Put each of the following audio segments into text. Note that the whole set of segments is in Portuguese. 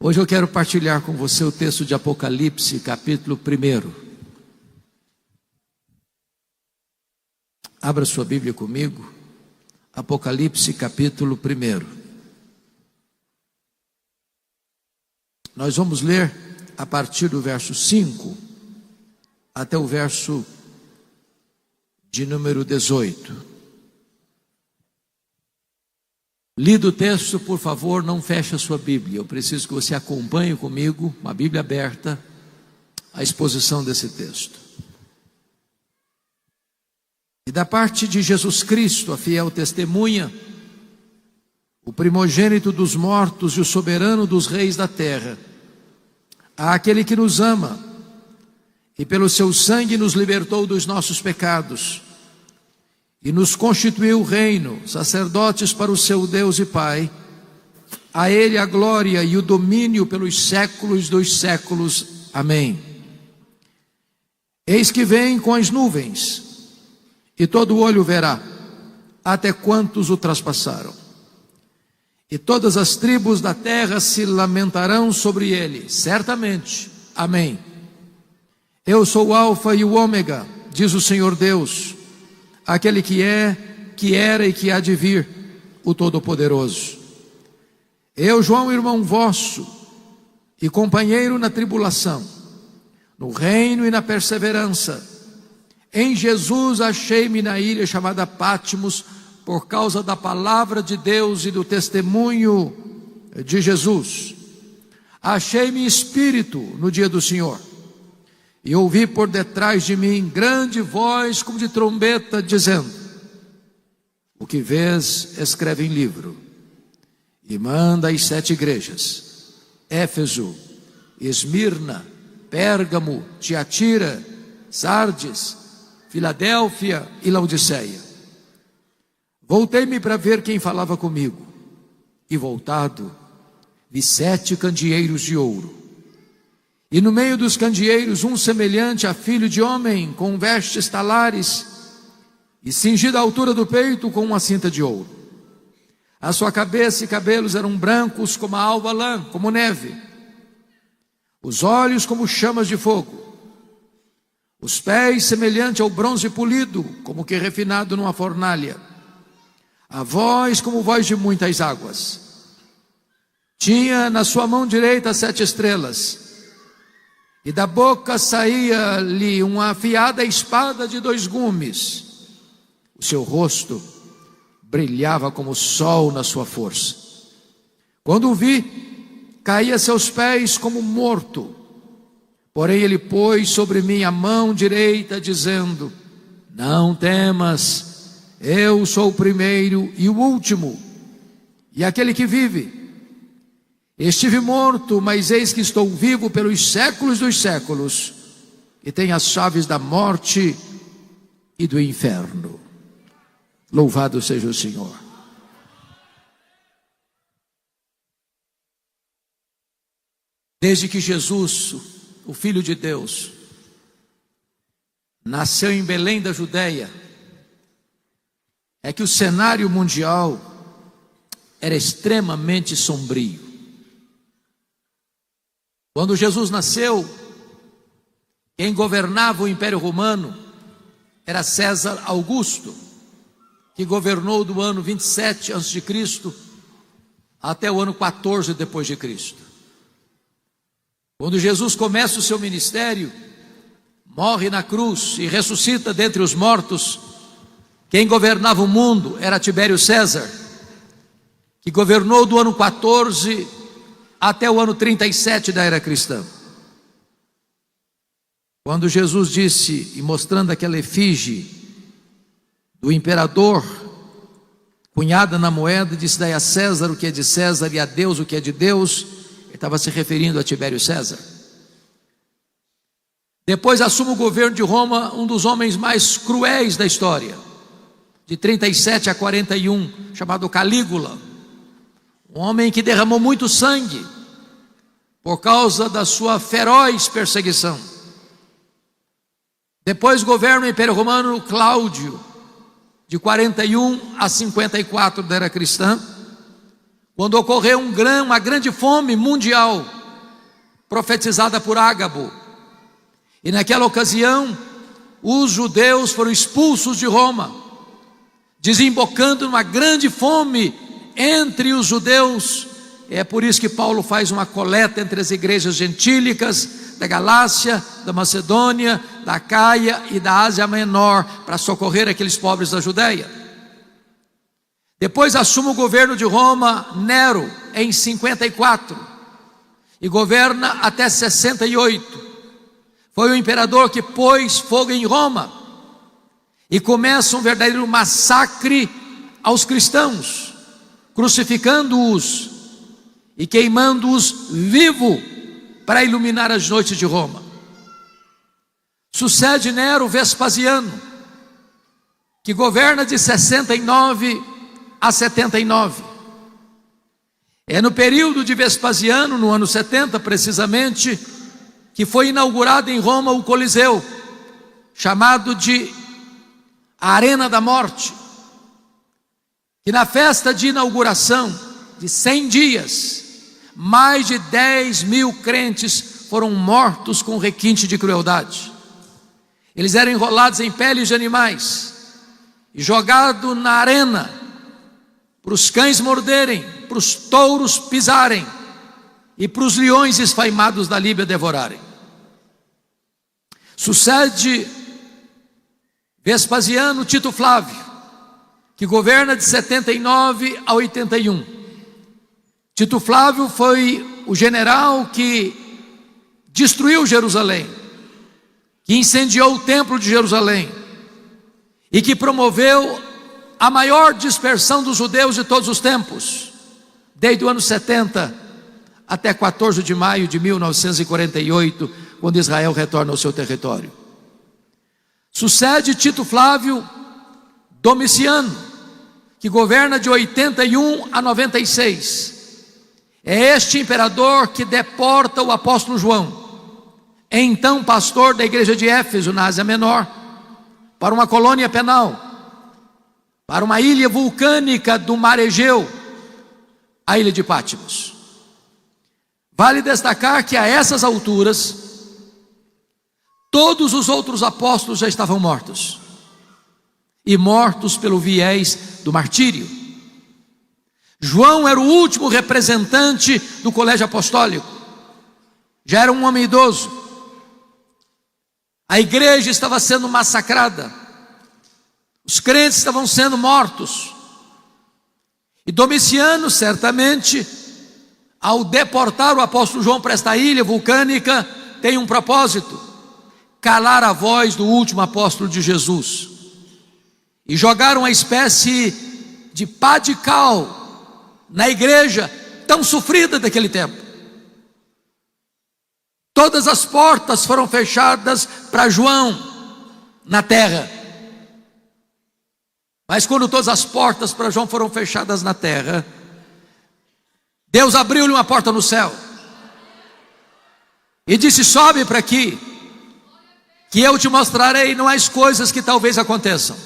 Hoje eu quero partilhar com você o texto de Apocalipse, capítulo 1. Abra sua Bíblia comigo. Apocalipse, capítulo 1. Nós vamos ler a partir do verso 5 até o verso de número 18. Lido o texto, por favor, não feche a sua Bíblia. Eu preciso que você acompanhe comigo, uma Bíblia aberta, a exposição desse texto. E da parte de Jesus Cristo, a fiel testemunha, o primogênito dos mortos e o soberano dos reis da terra, àquele que nos ama e pelo seu sangue nos libertou dos nossos pecados e nos constituiu reino, sacerdotes para o seu Deus e Pai, a Ele a glória e o domínio pelos séculos dos séculos. Amém. Eis que vem com as nuvens, e todo olho verá, até quantos o traspassaram. E todas as tribos da terra se lamentarão sobre ele, certamente. Amém. Eu sou o Alfa e o Ômega, diz o Senhor Deus, aquele que é, que era e que há de vir, o Todo-Poderoso. Eu, João, irmão vosso, e companheiro na tribulação, no reino e na perseverança, em Jesus achei-me na ilha chamada Patmos, por causa da palavra de Deus e do testemunho de Jesus. Achei-me espírito no dia do Senhor, e ouvi por detrás de mim grande voz como de trombeta, dizendo: o que vês, escreve em livro, e manda às 7 igrejas: Éfeso, Esmirna, Pérgamo, Tiatira, Sardes, Filadélfia e Laodiceia. Voltei-me para ver quem falava comigo, e voltado, vi 7 candeeiros de ouro. E no meio dos candeeiros, um semelhante a filho de homem, com vestes talares, e cingido à altura do peito com uma cinta de ouro. A sua cabeça e cabelos eram brancos como a alva lã, como neve. Os olhos como chamas de fogo. Os pés semelhante ao bronze polido, como que refinado numa fornalha. A voz como voz de muitas águas. Tinha na sua mão direita 7 estrelas. E da boca saía-lhe uma afiada espada de 2 gumes. O seu rosto brilhava como o sol na sua força. Quando o vi, caí a seus pés como morto. Porém ele pôs sobre mim a mão direita, dizendo: não temas, eu sou o primeiro e o último, e aquele que vive. Estive morto, mas eis que estou vivo pelos séculos dos séculos, e tenho as chaves da morte e do inferno. Louvado seja o Senhor. Desde que Jesus, o Filho de Deus, nasceu em Belém da Judeia, é que o cenário mundial era extremamente sombrio. Quando Jesus nasceu, quem governava o Império Romano era César Augusto, que governou do ano 27 a.C. até o ano 14 depois de Cristo. Quando Jesus começa o seu ministério, morre na cruz e ressuscita dentre os mortos, quem governava o mundo era Tibério César, que governou do ano 14 até o ano 37 da era cristã. Quando Jesus disse, e mostrando aquela efígie do imperador, cunhada na moeda, disse: dai a César o que é de César e a Deus o que é de Deus, ele estava se referindo a Tibério César. Depois assume o governo de Roma um dos homens mais cruéis da história, de 37 a 41, chamado Calígula. Um homem que derramou muito sangue por causa da sua feroz perseguição. Depois governa o Império Romano Cláudio, de 41 a 54 da era cristã, quando ocorreu uma grande fome mundial, profetizada por Ágabo. E naquela ocasião, os judeus foram expulsos de Roma, desembocando numa grande fome entre os judeus. É por isso que Paulo faz uma coleta entre as igrejas gentílicas da Galácia, da Macedônia, da Acaia e da Ásia Menor, para socorrer aqueles pobres da Judéia. Depois assume o governo de Roma Nero em 54 e governa até 68. Foi o imperador que pôs fogo em Roma e começa um verdadeiro massacre aos cristãos, crucificando-os e queimando-os vivo para iluminar as noites de Roma. Sucede Nero Vespasiano, que governa de 69 a 79. É no período de Vespasiano, no ano 70 precisamente, que foi inaugurado em Roma o Coliseu, chamado de Arena da Morte, que na festa de inauguração de 100 dias, mais de 10.000 crentes foram mortos com requinte de crueldade. Eles eram enrolados em peles de animais e jogados na arena, para os cães morderem, para os touros pisarem e para os leões esfaimados da Líbia devorarem. Sucede Vespasiano Tito Flávio, que governa de 79 a 81. Tito Flávio foi o general que destruiu Jerusalém, que incendiou o templo de Jerusalém e que promoveu a maior dispersão dos judeus de todos os tempos, desde o ano 70 até 14 de maio de 1948, quando Israel retorna ao seu território. Sucede Tito Flávio Domiciano, que governa de 81 a 96. É este imperador que deporta o apóstolo João, então pastor da igreja de Éfeso, na Ásia Menor, para uma colônia penal, para uma ilha vulcânica do mar Egeu, a ilha de Patmos. Vale destacar que a essas alturas, todos os outros apóstolos já estavam mortos, e mortos pelo viés do martírio. João era o último representante do colégio apostólico, já era um homem idoso. A igreja estava sendo massacrada, os crentes estavam sendo mortos, e Domiciano, certamente, ao deportar o apóstolo João para esta ilha vulcânica, tem um propósito: calar a voz do último apóstolo de Jesus, e jogar uma espécie de pá de cal na igreja tão sofrida daquele tempo. Todas as portas foram fechadas para João na terra. Mas quando todas as portas para João foram fechadas na terra, Deus abriu-lhe uma porta no céu e disse: sobe para aqui, que eu te mostrarei não as coisas que talvez aconteçam,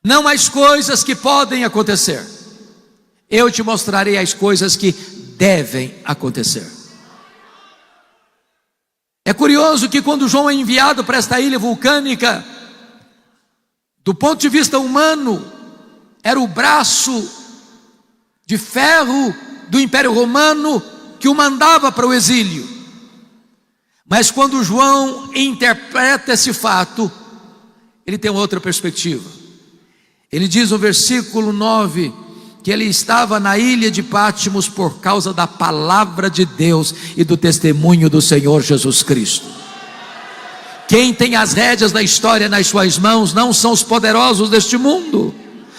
não as coisas que podem acontecer, eu te mostrarei as coisas que devem acontecer. É curioso que quando João é enviado para esta ilha vulcânica, do ponto de vista humano, era o braço de ferro do Império Romano que o mandava para o exílio. Mas quando João interpreta esse fato, ele tem outra perspectiva. Ele diz no versículo 9 que ele estava na ilha de Patmos por causa da palavra de Deus e do testemunho do Senhor Jesus Cristo. Quem tem as rédeas da história nas suas mãos não são os poderosos deste mundo,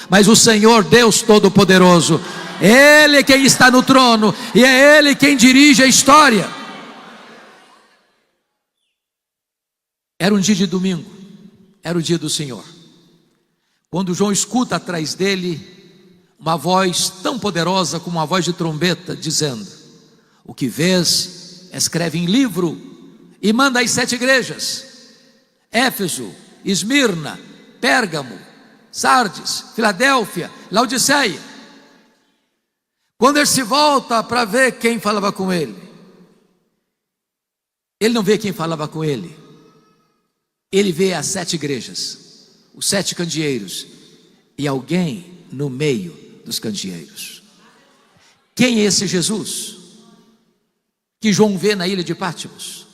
mas o Senhor Deus Todo-Poderoso. Ele é quem está no trono e é Ele quem dirige a história. Era um dia de domingo, era o dia do Senhor, quando João escuta atrás dele uma voz tão poderosa como uma voz de trombeta, dizendo: o que vês, escreve em livro e manda às 7 igrejas: Éfeso, Esmirna, Pérgamo, Sardes, Filadélfia, Laodiceia. Quando ele se volta para ver quem falava com ele, ele não vê quem falava com ele. Ele vê as 7 igrejas, os 7 candeeiros e alguém no meio dos candeeiros. Quem é esse Jesus que João vê na ilha de Pátimos?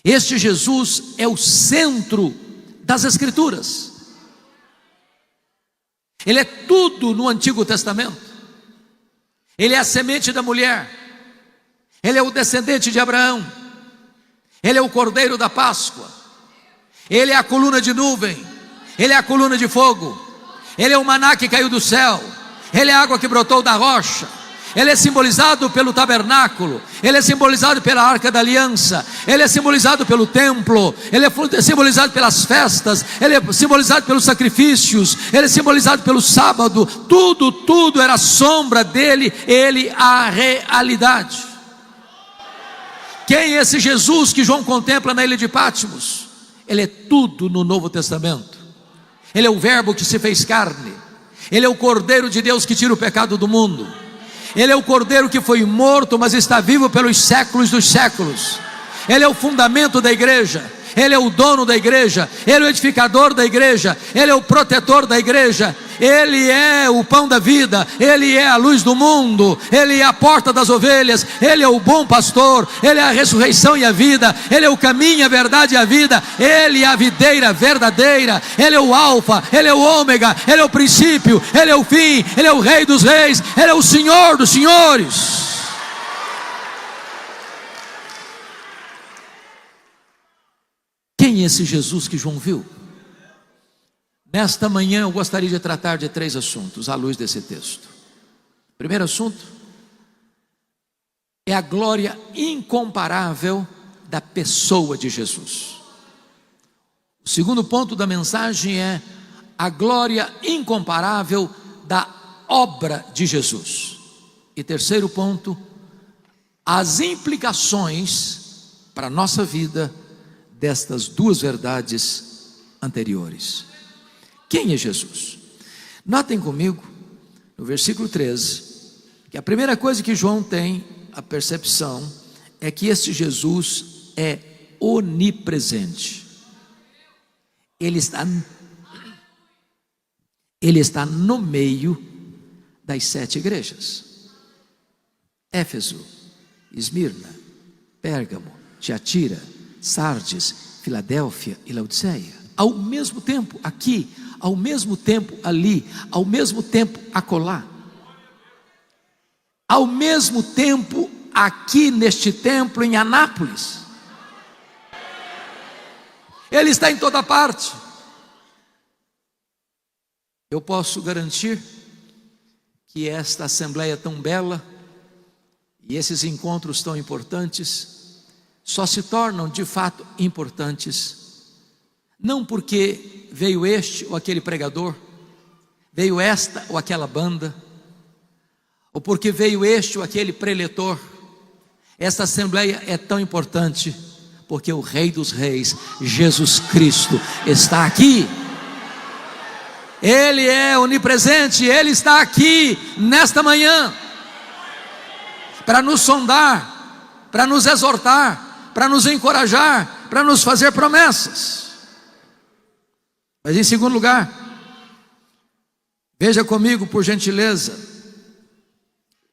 Este Jesus é o centro das Escrituras. Ele é tudo no Antigo Testamento. Ele é a semente da mulher. Ele é o descendente de Abraão. Ele é o cordeiro da Páscoa. Ele é a coluna de nuvem. Ele é a coluna de fogo. Ele é o maná que caiu do céu. Ele é a água que brotou da rocha. Ele é simbolizado pelo tabernáculo. Ele é simbolizado pela arca da aliança. Ele é simbolizado pelo templo. Ele é simbolizado pelas festas. Ele é simbolizado pelos sacrifícios. Ele é simbolizado pelo sábado. Tudo era sombra dele. Ele a realidade. Quem é esse Jesus que João contempla na ilha de Pátimos? Ele é tudo no Novo Testamento. Ele é o verbo que se fez carne. Ele é o Cordeiro de Deus que tira o pecado do mundo. Ele é o Cordeiro que foi morto, mas está vivo pelos séculos dos séculos. Ele é o fundamento da igreja. Ele é o dono da igreja. Ele é o edificador da igreja. Ele é o protetor da igreja. Ele é o pão da vida. Ele é a luz do mundo. Ele é a porta das ovelhas. Ele é o bom pastor. Ele é a ressurreição e a vida. Ele é o caminho, a verdade e a vida. Ele é a videira verdadeira. Ele é o alfa. Ele é o ômega. Ele é o princípio. Ele é o fim. Ele é o rei dos reis. Ele é o senhor dos senhores. Quem é esse Jesus que João viu? Nesta manhã eu gostaria de tratar de 3 assuntos à luz desse texto. O primeiro assunto é a glória incomparável da pessoa de Jesus. O segundo ponto da mensagem é a glória incomparável da obra de Jesus. E terceiro ponto, as implicações para a nossa vida destas 2 verdades anteriores. Quem é Jesus? Notem comigo, no versículo 13, que a primeira coisa que João tem a percepção é que este Jesus é onipresente. Ele está no meio das 7 igrejas: Éfeso, Esmirna, Pérgamo, Tiatira, Sardes, Filadélfia e Laodiceia. Ao mesmo tempo aqui, ao mesmo tempo ali, ao mesmo tempo acolá. Ao mesmo tempo aqui neste templo em Anápolis. Ele está em toda parte. Eu posso garantir que esta assembleia tão bela e esses encontros tão importantes só se tornam de fato importantes não porque veio este ou aquele pregador, veio esta ou aquela banda, ou porque veio este ou aquele preletor. Esta assembleia é tão importante porque o Rei dos Reis, Jesus Cristo, está aqui. Ele é onipresente. Ele está aqui nesta manhã para nos sondar, para nos exortar, para nos encorajar, para nos fazer promessas. Mas em segundo lugar, veja comigo por gentileza,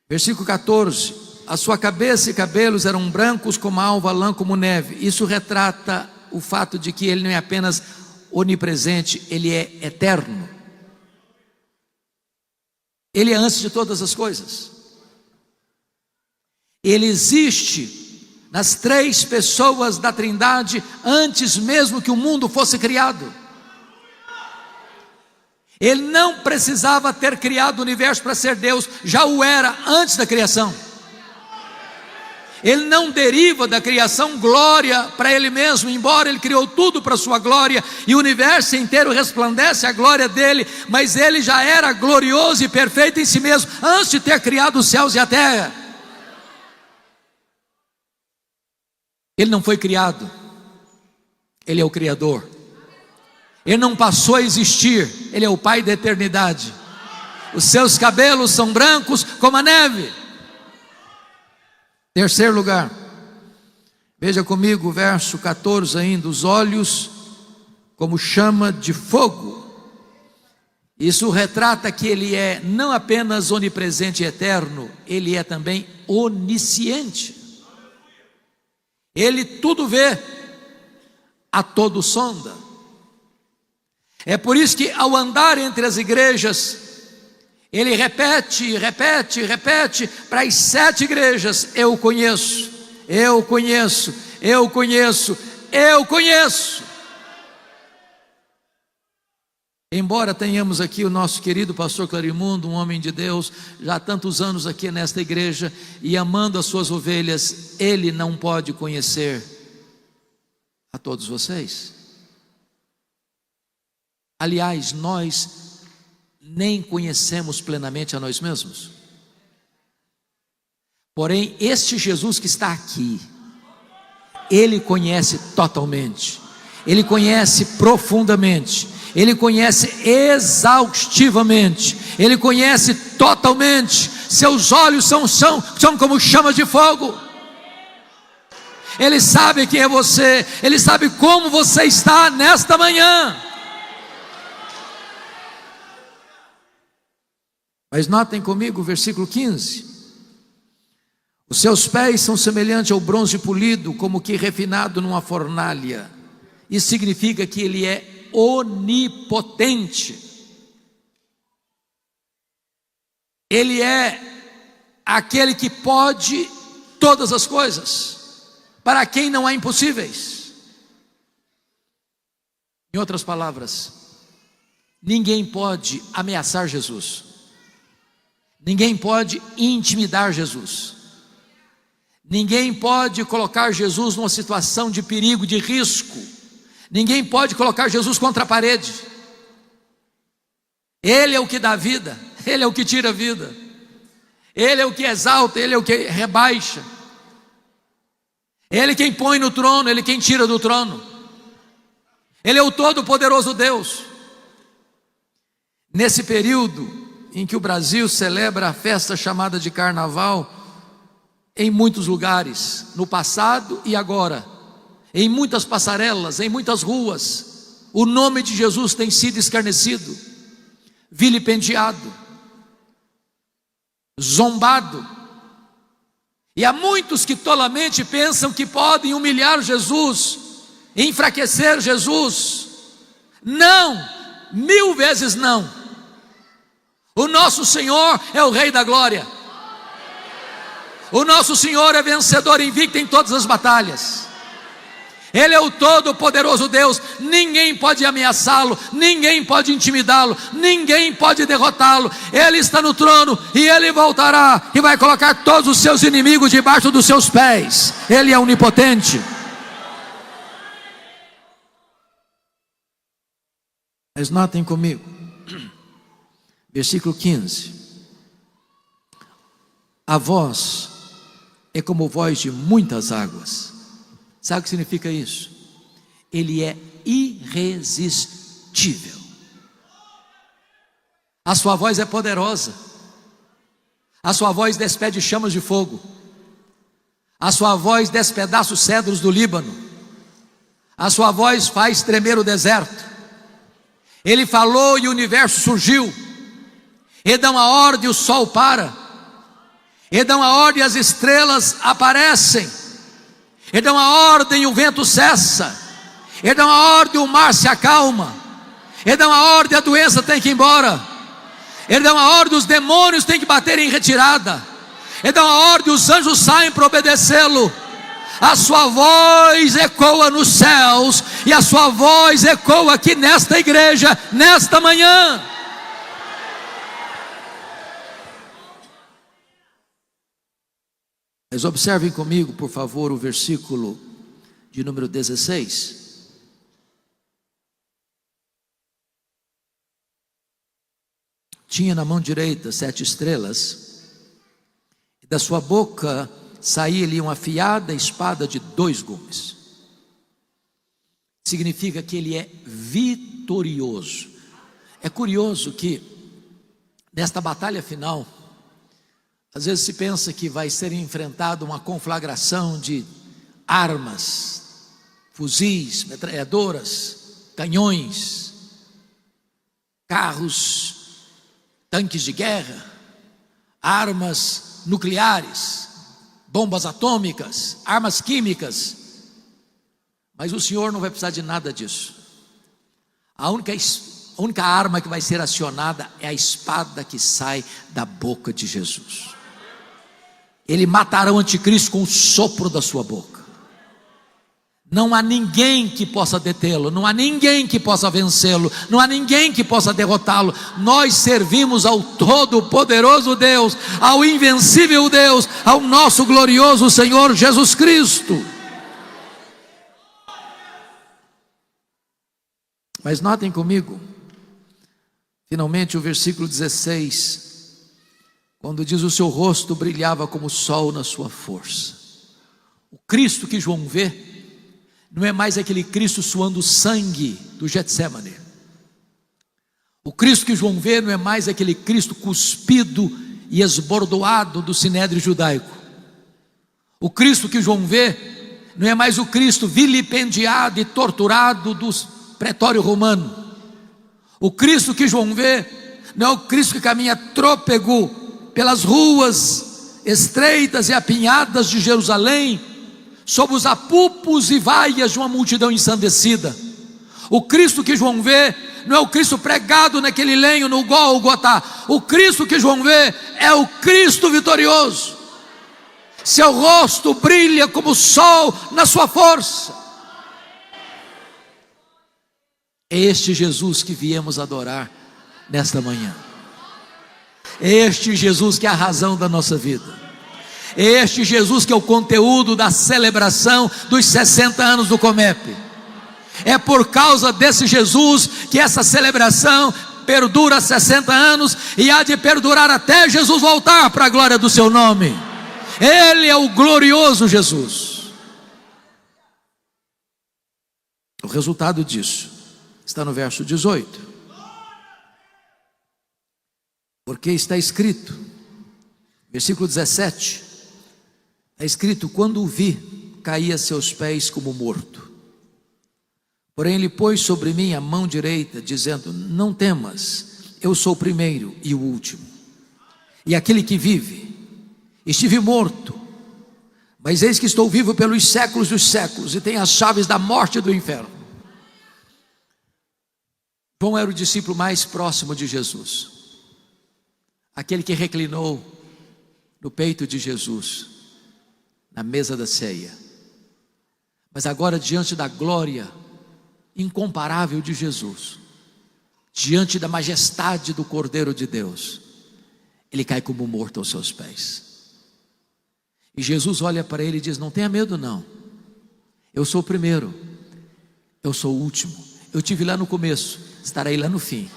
versículo 14: a sua cabeça e cabelos eram brancos como a alva, lã como neve. Isso retrata o fato de que ele não é apenas onipresente, ele é eterno. Ele é antes de todas as coisas. Ele existe nas 3 pessoas da Trindade antes mesmo que o mundo fosse criado. Ele não precisava ter criado o universo para ser Deus, já o era antes da criação. Ele não deriva da criação glória para ele mesmo, embora ele criou tudo para sua glória, e o universo inteiro resplandece a glória dele, mas ele já era glorioso e perfeito em si mesmo, antes de ter criado os céus e a terra. Ele não foi criado, ele é o Criador. Ele não passou a existir, ele é o Pai da eternidade. Os seus cabelos são brancos como a neve. Terceiro lugar, veja comigo o verso 14 ainda: os olhos como chama de fogo. Isso retrata que ele é não apenas onipresente e eterno, ele é também onisciente. Ele tudo vê, a todo sonda. É por isso que ao andar entre as igrejas, ele repete para as 7 igrejas: eu conheço, eu conheço, eu conheço, eu conheço. Embora tenhamos aqui o nosso querido pastor Clarimundo, um homem de Deus, já há tantos anos aqui nesta igreja e amando as suas ovelhas, ele não pode conhecer a todos vocês. Aliás, nós nem conhecemos plenamente a nós mesmos. Porém, este Jesus que está aqui, ele conhece totalmente, ele conhece profundamente, ele conhece exaustivamente, ele conhece totalmente. Seus olhos são como chamas de fogo. Ele sabe quem é você, ele sabe como você está nesta manhã. Mas notem comigo o versículo 15: os seus pés são semelhantes ao bronze polido, como que refinado numa fornalha. Isso significa que ele é onipotente. Ele é aquele que pode todas as coisas, para quem não há impossíveis. Em outras palavras, ninguém pode ameaçar Jesus, ninguém pode intimidar Jesus, ninguém pode colocar Jesus numa situação de perigo, de risco. Ninguém pode colocar Jesus contra a parede. Ele é o que dá vida, ele é o que tira a vida, ele é o que exalta, ele é o que rebaixa, ele é quem põe no trono, ele é quem tira do trono. Ele é o todo-poderoso Deus. Nesse período em que o Brasil celebra a festa chamada de Carnaval, em muitos lugares, no passado e agora, em muitas passarelas, em muitas ruas, o nome de Jesus tem sido escarnecido, vilipendiado, zombado. E há muitos que tolamente pensam que podem humilhar Jesus, enfraquecer Jesus. Não, 1000 vezes não. O nosso Senhor é o Rei da Glória. O nosso Senhor é vencedor invicto em todas as batalhas. Ele é o todo-poderoso Deus. Ninguém pode ameaçá-lo, ninguém pode intimidá-lo, ninguém pode derrotá-lo. Ele está no trono e ele voltará e vai colocar todos os seus inimigos debaixo dos seus pés. Ele é onipotente. Mas notem comigo, versículo 15: a voz é como voz de muitas águas. Sabe o que significa isso? Ele é irresistível. A sua voz é poderosa. A sua voz despede chamas de fogo. A sua voz despedaça os cedros do Líbano. A sua voz faz tremer o deserto. Ele falou e o universo surgiu. Ele dá uma ordem e o sol para. Ele dá uma ordem e as estrelas aparecem. Ele dá uma ordem e o vento cessa. Ele dá uma ordem e o mar se acalma. Ele dá uma ordem e a doença tem que ir embora. Ele dá uma ordem e os demônios têm que bater em retirada. Ele dá uma ordem e os anjos saem para obedecê-lo. A sua voz ecoa nos céus e a sua voz ecoa aqui nesta igreja, nesta manhã. Mas observem comigo, por favor, o versículo de número 16. Tinha na mão direita 7 estrelas, e da sua boca saía-lhe uma afiada espada de 2 gumes. Significa que ele é vitorioso. É curioso que Nesta batalha final, às vezes se pensa que vai ser enfrentada uma conflagração de armas, fuzis, metralhadoras, canhões, carros, tanques de guerra, armas nucleares, bombas atômicas, armas químicas. Mas o Senhor não vai precisar de nada disso. A única arma que vai ser acionada é a espada que sai da boca de Jesus. Ele matará o anticristo com o sopro da sua boca. Não há ninguém que possa detê-lo, não há ninguém que possa vencê-lo, não há ninguém que possa derrotá-lo. Nós servimos ao todo-poderoso Deus, ao invencível Deus, ao nosso glorioso Senhor Jesus Cristo. Mas notem comigo, finalmente o versículo 16, quando diz: o seu rosto brilhava como o sol na sua força. O Cristo que João vê não é mais aquele Cristo suando sangue do Getsemane. O Cristo que João vê não é mais aquele Cristo cuspido e esbordoado do sinédrio judaico. O Cristo que João vê não é mais o Cristo vilipendiado e torturado do pretório romano. O Cristo que João vê não é o Cristo que caminha trôpego pelas ruas estreitas e apinhadas de Jerusalém, sob os apupos e vaias de uma multidão ensandecida. O Cristo que João vê não é o Cristo pregado naquele lenho no Gólgota. O Cristo que João vê é o Cristo vitorioso. Seu rosto brilha como o sol na sua força. É este Jesus que viemos adorar nesta manhã. É este Jesus que é a razão da nossa vida. É este Jesus que é o conteúdo da celebração dos 60 anos do Comep. É por causa desse Jesus que essa celebração perdura 60 anos e há de perdurar até Jesus voltar para a glória do seu nome. Ele é o glorioso Jesus. O resultado disso está no verso 18. Porque está escrito, versículo 17, está escrito: quando o vi, caí a seus pés como morto. Porém ele pôs sobre mim a mão direita, dizendo: não temas, eu sou o primeiro e o último, e aquele que vive. Estive morto, mas eis que estou vivo pelos séculos dos séculos, e tenho as chaves da morte e do inferno. João era o discípulo mais próximo de Jesus, aquele que reclinou no peito de Jesus, na mesa da ceia. Mas agora, diante da glória incomparável de Jesus, diante da majestade do Cordeiro de Deus, ele cai como morto aos seus pés. E Jesus olha para ele e diz: não tenha medo não, eu sou o primeiro, eu sou o último, eu estive lá no começo, estarei lá no fim.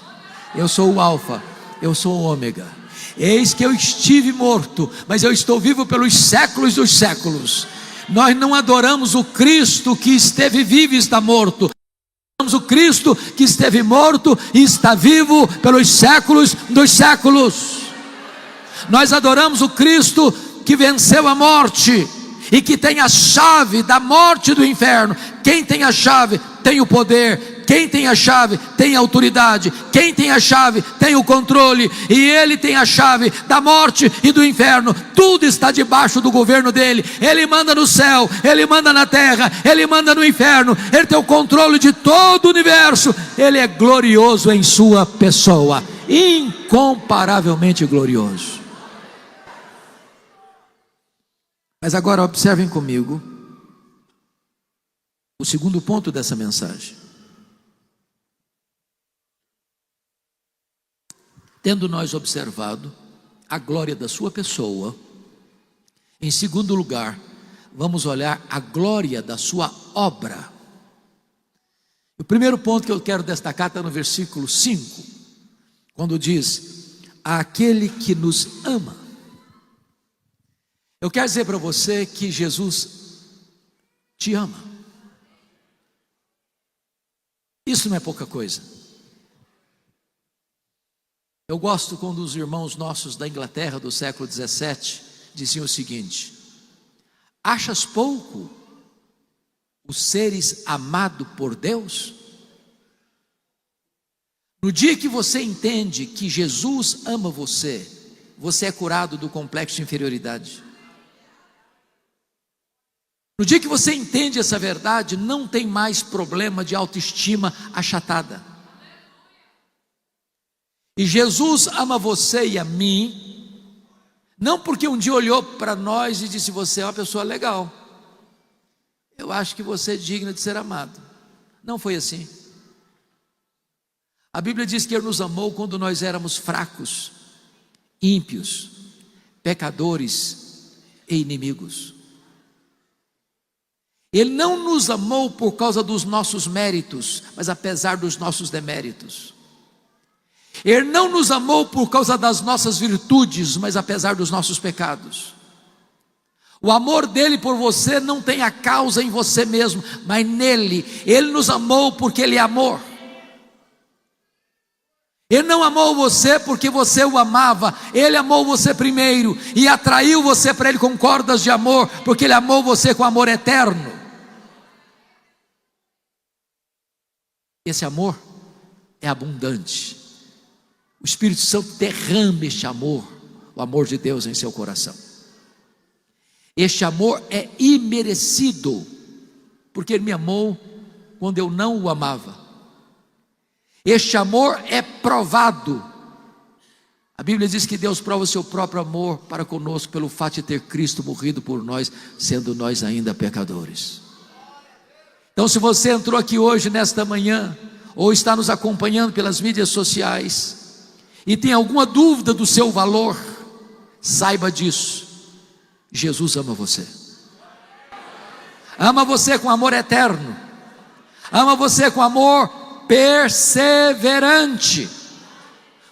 Eu sou o alfa, eu sou o ômega. Eis que eu estive morto, mas eu estou vivo pelos séculos dos séculos. Nós não adoramos o Cristo que esteve vivo e está morto. Nós adoramos o Cristo que esteve morto e está vivo pelos séculos dos séculos. Nós adoramos o Cristo que venceu a morte e que tem a chave da morte e do inferno. Quem tem a chave tem o poder. Quem tem a chave tem a autoridade. Quem tem a chave tem o controle. E ele tem a chave da morte e do inferno. Tudo está debaixo do governo dele. Ele manda no céu, ele manda na terra, ele manda no inferno. Ele tem o controle de todo o universo. Ele é glorioso em sua pessoa, incomparavelmente glorioso. Mas agora observem comigo o segundo ponto dessa mensagem. Tendo nós observado a glória da sua pessoa, em segundo lugar, vamos olhar a glória da sua obra. O primeiro ponto que eu quero destacar está no versículo 5, quando diz: aquele que nos ama. Eu quero dizer para você que Jesus te ama. Isso não é pouca coisa. Eu gosto quando os irmãos nossos da Inglaterra do século XVII diziam o seguinte: achas pouco os seres amados por Deus? No dia que você entende que Jesus ama você, você é curado do complexo de inferioridade. No dia que você entende essa verdade, não tem mais problema de autoestima achatada. E Jesus ama você e a mim, não porque um dia olhou para nós e disse: você é uma pessoa legal, eu acho que você é digna de ser amado. Não foi assim. A Bíblia diz que Ele nos amou quando nós éramos fracos, ímpios, pecadores e inimigos. Ele não nos amou por causa dos nossos méritos, mas apesar dos nossos deméritos. Ele não nos amou por causa das nossas virtudes, mas apesar dos nossos pecados. O amor dele por você não tem a causa em você mesmo, mas nele. Ele nos amou porque Ele é amor. Ele não amou você porque você o amava. Ele amou você primeiro e atraiu você para Ele com cordas de amor, porque Ele amou você com amor eterno. Esse amor é abundante. O Espírito Santo derrama este amor, o amor de Deus em seu coração. Este amor é imerecido, porque Ele me amou quando eu não o amava. Este amor é provado. A Bíblia diz que Deus prova o seu próprio amor para conosco pelo fato de ter Cristo morrido por nós, sendo nós ainda pecadores. Então, se você entrou aqui hoje, nesta manhã, ou está nos acompanhando pelas mídias sociais, e tem alguma dúvida do seu valor, saiba disso: Jesus ama você. Ama você com amor eterno. Ama você com amor perseverante.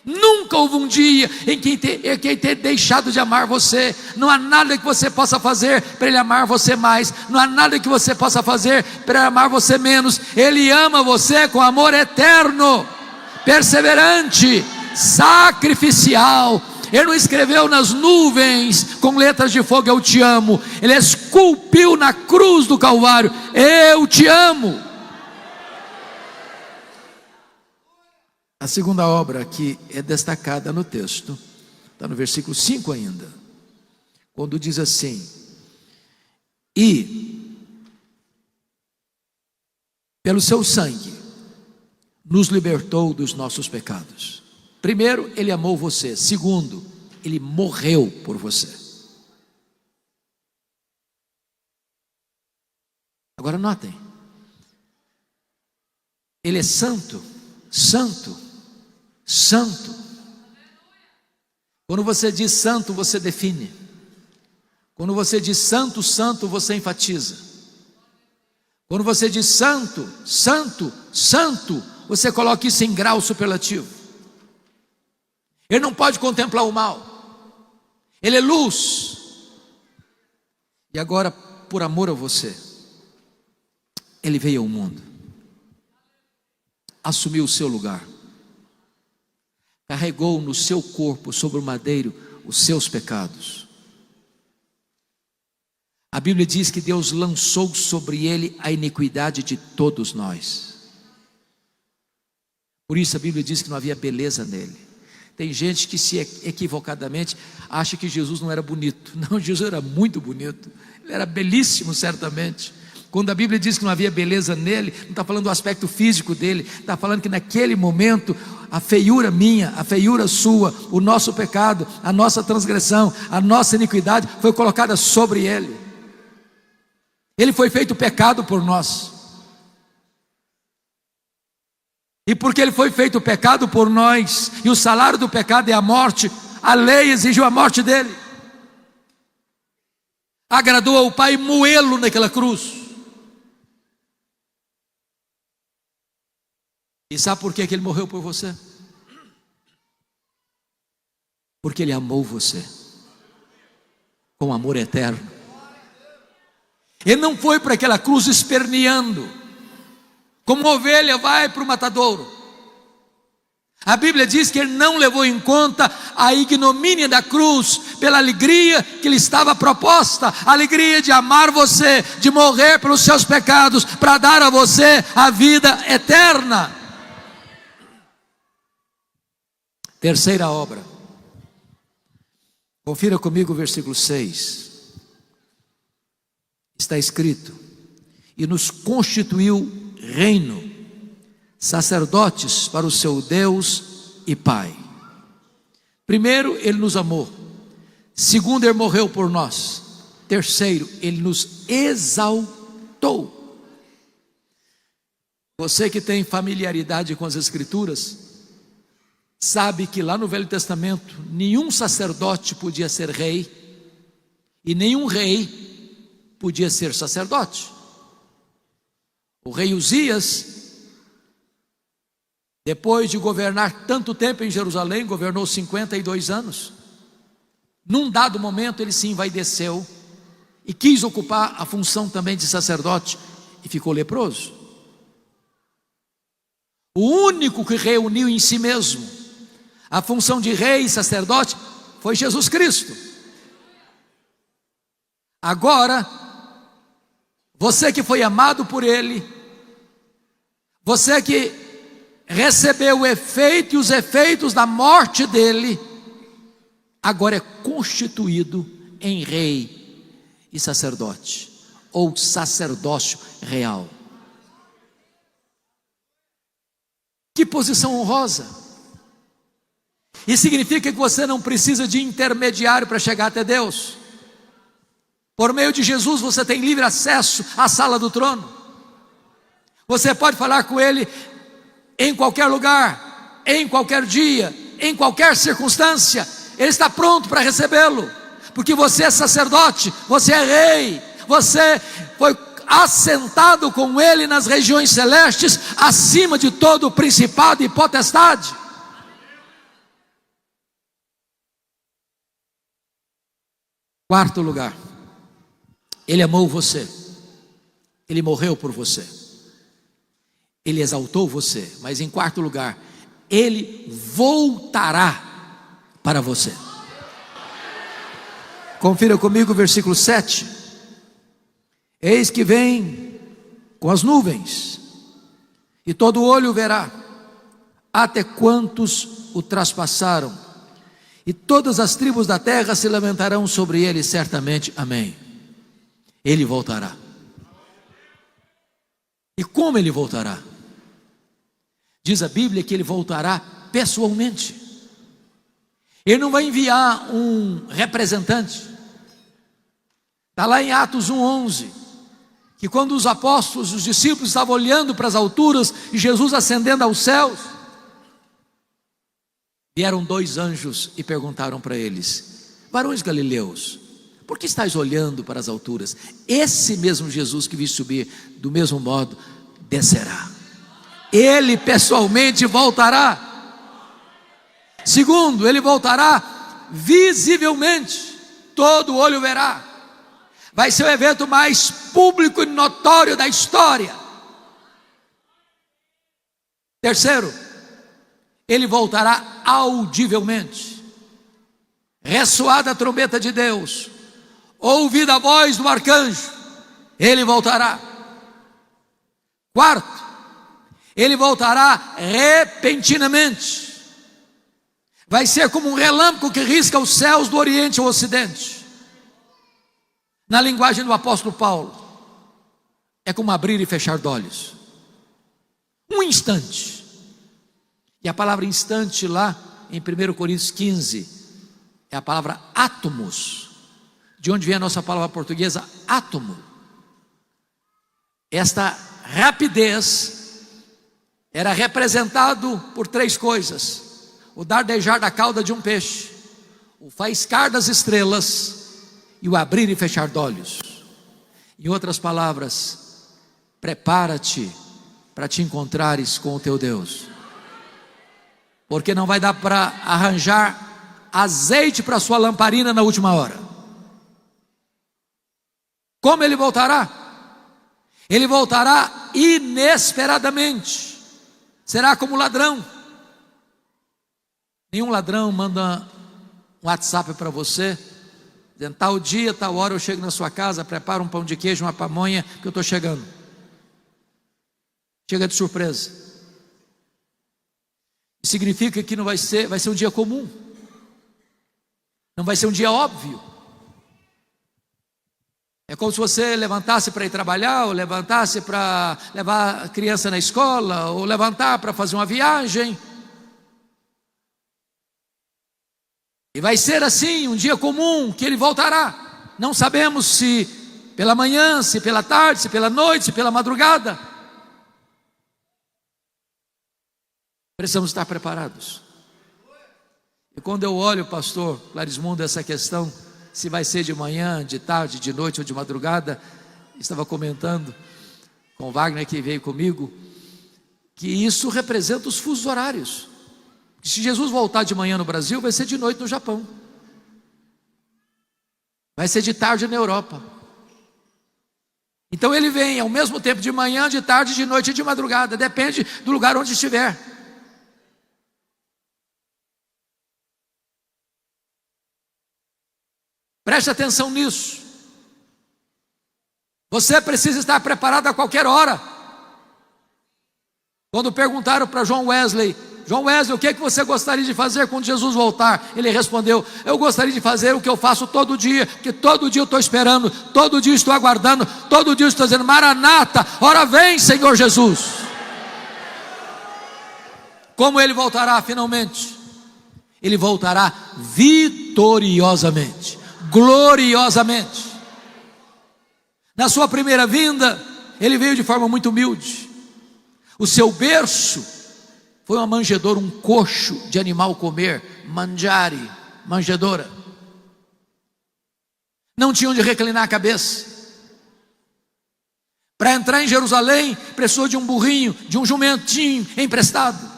Nunca houve um dia em que ele tenha deixado de amar você. Não há nada que você possa fazer para Ele amar você mais. Não há nada que você possa fazer para Ele amar você menos. Ele ama você com amor eterno, perseverante, sacrificial. Ele não escreveu nas nuvens com letras de fogo: eu te amo. Ele esculpiu na cruz do Calvário: eu te amo. A segunda obra que é destacada no texto, está no versículo 5 ainda, quando diz assim: e pelo seu sangue nos libertou dos nossos pecados. Primeiro, Ele amou você. Segundo, Ele morreu por você. Agora notem, Ele é santo, santo, santo. Quando você diz santo, você define. Quando você diz santo, santo, você enfatiza. Quando você diz santo, santo, santo, você coloca isso em grau superlativo. Ele não pode contemplar o mal. Ele é luz. E agora, por amor a você, Ele veio ao mundo, assumiu o seu lugar, carregou no seu corpo, sobre o madeiro, os seus pecados. A Bíblia diz que Deus lançou sobre Ele a iniquidade de todos nós. Por isso a Bíblia diz que não havia beleza nele. Tem gente que se equivocadamente acha que Jesus não era bonito. Não, Jesus era muito bonito. Ele era belíssimo, certamente. Quando a Bíblia diz que não havia beleza nele, não está falando do aspecto físico dele, está falando que naquele momento a feiura minha, a feiura sua, o nosso pecado, a nossa transgressão, a nossa iniquidade foi colocada sobre ele. Ele foi feito pecado por nós. E porque ele foi feito pecado por nós, e o salário do pecado é a morte, a lei exigiu a morte dele. Agradou ao Pai moê-lo naquela cruz. E sabe por que ele morreu por você? Porque Ele amou você com amor eterno. Ele não foi para aquela cruz esperneando, como uma ovelha vai para o matadouro. A Bíblia diz que ele não levou em conta a ignomínia da cruz, pela alegria que lhe estava proposta, a alegria de amar você, de morrer pelos seus pecados, para dar a você a vida eterna. Terceira obra. Confira comigo o versículo 6. Está escrito: e nos constituiu reino, sacerdotes para o seu Deus e Pai. Primeiro, ele nos amou. Segundo, ele morreu por nós. Terceiro, ele nos exaltou. Você que tem familiaridade com as Escrituras, sabe que lá no Velho Testamento, nenhum sacerdote podia ser rei, e nenhum rei podia ser sacerdote. O rei Uzias, depois de governar tanto tempo em Jerusalém, governou 52 anos. Num dado momento ele se envaideceu e quis ocupar a função também de sacerdote e ficou leproso. O único que reuniu em si mesmo a função de rei e sacerdote foi Jesus Cristo. Agora, você que foi amado por Ele, você que recebeu o efeito e os efeitos da morte dele, agora é constituído em rei e sacerdote, ou sacerdócio real. Que posição honrosa! Isso significa que você não precisa de intermediário para chegar até Deus. Por meio de Jesus você tem livre acesso à sala do trono. Você pode falar com Ele em qualquer lugar, em qualquer dia, em qualquer circunstância. Ele está pronto para recebê-lo, porque você é sacerdote, você é rei, você foi assentado com Ele nas regiões celestes, acima de todo o principado e potestade. Quarto lugar, Ele amou você, Ele morreu por você, Ele exaltou você, mas em quarto lugar, Ele voltará para você. Confira comigo o versículo 7. Eis que vem com as nuvens, e todo olho o verá, até quantos o traspassaram, e todas as tribos da terra se lamentarão sobre ele, certamente. Amém. Ele voltará. E como ele voltará? Diz a Bíblia que ele voltará pessoalmente. Ele não vai enviar um representante. Está lá em Atos 1:11, que quando os apóstolos, os discípulos estavam olhando para as alturas e Jesus ascendendo aos céus, vieram dois anjos e perguntaram para eles: varões galileus, por que estáis olhando para as alturas? Esse mesmo Jesus que vi subir, do mesmo modo descerá. Ele pessoalmente voltará. Segundo, ele voltará visivelmente, todo olho verá. Vai ser o evento mais público e notório da história. Terceiro, ele voltará audivelmente. Ressoada a trombeta de Deus, ouvida a voz do arcanjo, ele voltará. Quarto, ele voltará repentinamente. Vai ser como um relâmpago que risca os céus do oriente ao ocidente. Na linguagem do apóstolo Paulo, é como abrir e fechar de olhos. Um instante. E a palavra instante lá em 1 Coríntios 15 é a palavra átomos, de onde vem a nossa palavra portuguesa átomo. Esta rapidez era representado por três coisas: o dardejar da cauda de um peixe, o faiscar das estrelas e o abrir e fechar de olhos. Em outras palavras, prepara-te para te encontrares com o teu Deus, porque não vai dar para arranjar azeite para sua lamparina na última hora. Como ele voltará? Ele voltará inesperadamente. Será como ladrão. Nenhum ladrão manda um WhatsApp para você, dizendo, tal dia, tal hora eu chego na sua casa, prepara um pão de queijo, uma pamonha, que eu estou chegando. Chega de surpresa. Significa que não vai ser um dia comum. Não vai ser um dia óbvio. É como se você levantasse para ir trabalhar, ou levantasse para levar a criança na escola, ou levantar para fazer uma viagem. E vai ser assim, um dia comum, que ele voltará. Não sabemos se pela manhã, se pela tarde, se pela noite, se pela madrugada. Precisamos estar preparados. E quando eu olho, pastor Clarismundo, essa questão, se vai ser de manhã, de tarde, de noite ou de madrugada, estava comentando com o Wagner que veio comigo, que isso representa os fusos horários. Se Jesus voltar de manhã no Brasil, vai ser de noite no Japão, vai ser de tarde na Europa. Então ele vem ao mesmo tempo de manhã, de tarde, de noite e de madrugada, depende do lugar onde estiver. Preste atenção nisso. Você precisa estar preparado a qualquer hora. Quando perguntaram para João Wesley, o que é que você gostaria de fazer quando Jesus voltar? Ele respondeu, eu gostaria de fazer o que eu faço todo dia, porque todo dia eu estou esperando, todo dia eu estou aguardando, todo dia eu estou dizendo, Maranata, ora vem Senhor Jesus. Como ele voltará finalmente? Ele voltará vitoriosamente, gloriosamente. Na sua primeira vinda, ele veio de forma muito humilde. O seu berço foi uma manjedoura, um coxo de animal comer, mangiare, manjedoura. Não tinha onde reclinar a cabeça. Para entrar em Jerusalém, precisou de um burrinho, de um jumentinho emprestado.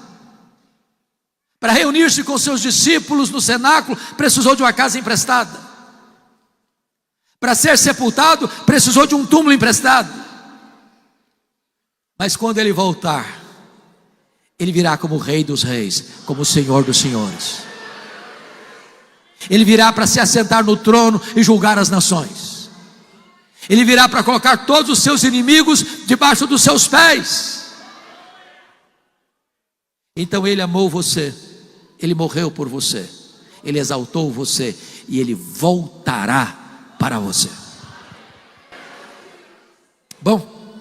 Para reunir-se com seus discípulos no cenáculo, precisou de uma casa emprestada. Para ser sepultado, precisou de um túmulo emprestado. Mas quando ele voltar, ele virá como Rei dos Reis, como Senhor dos Senhores. Ele virá para se assentar no trono e julgar as nações. Ele virá para colocar todos os seus inimigos debaixo dos seus pés. Então ele amou você, ele morreu por você, ele exaltou você e ele voltará para você. Bom,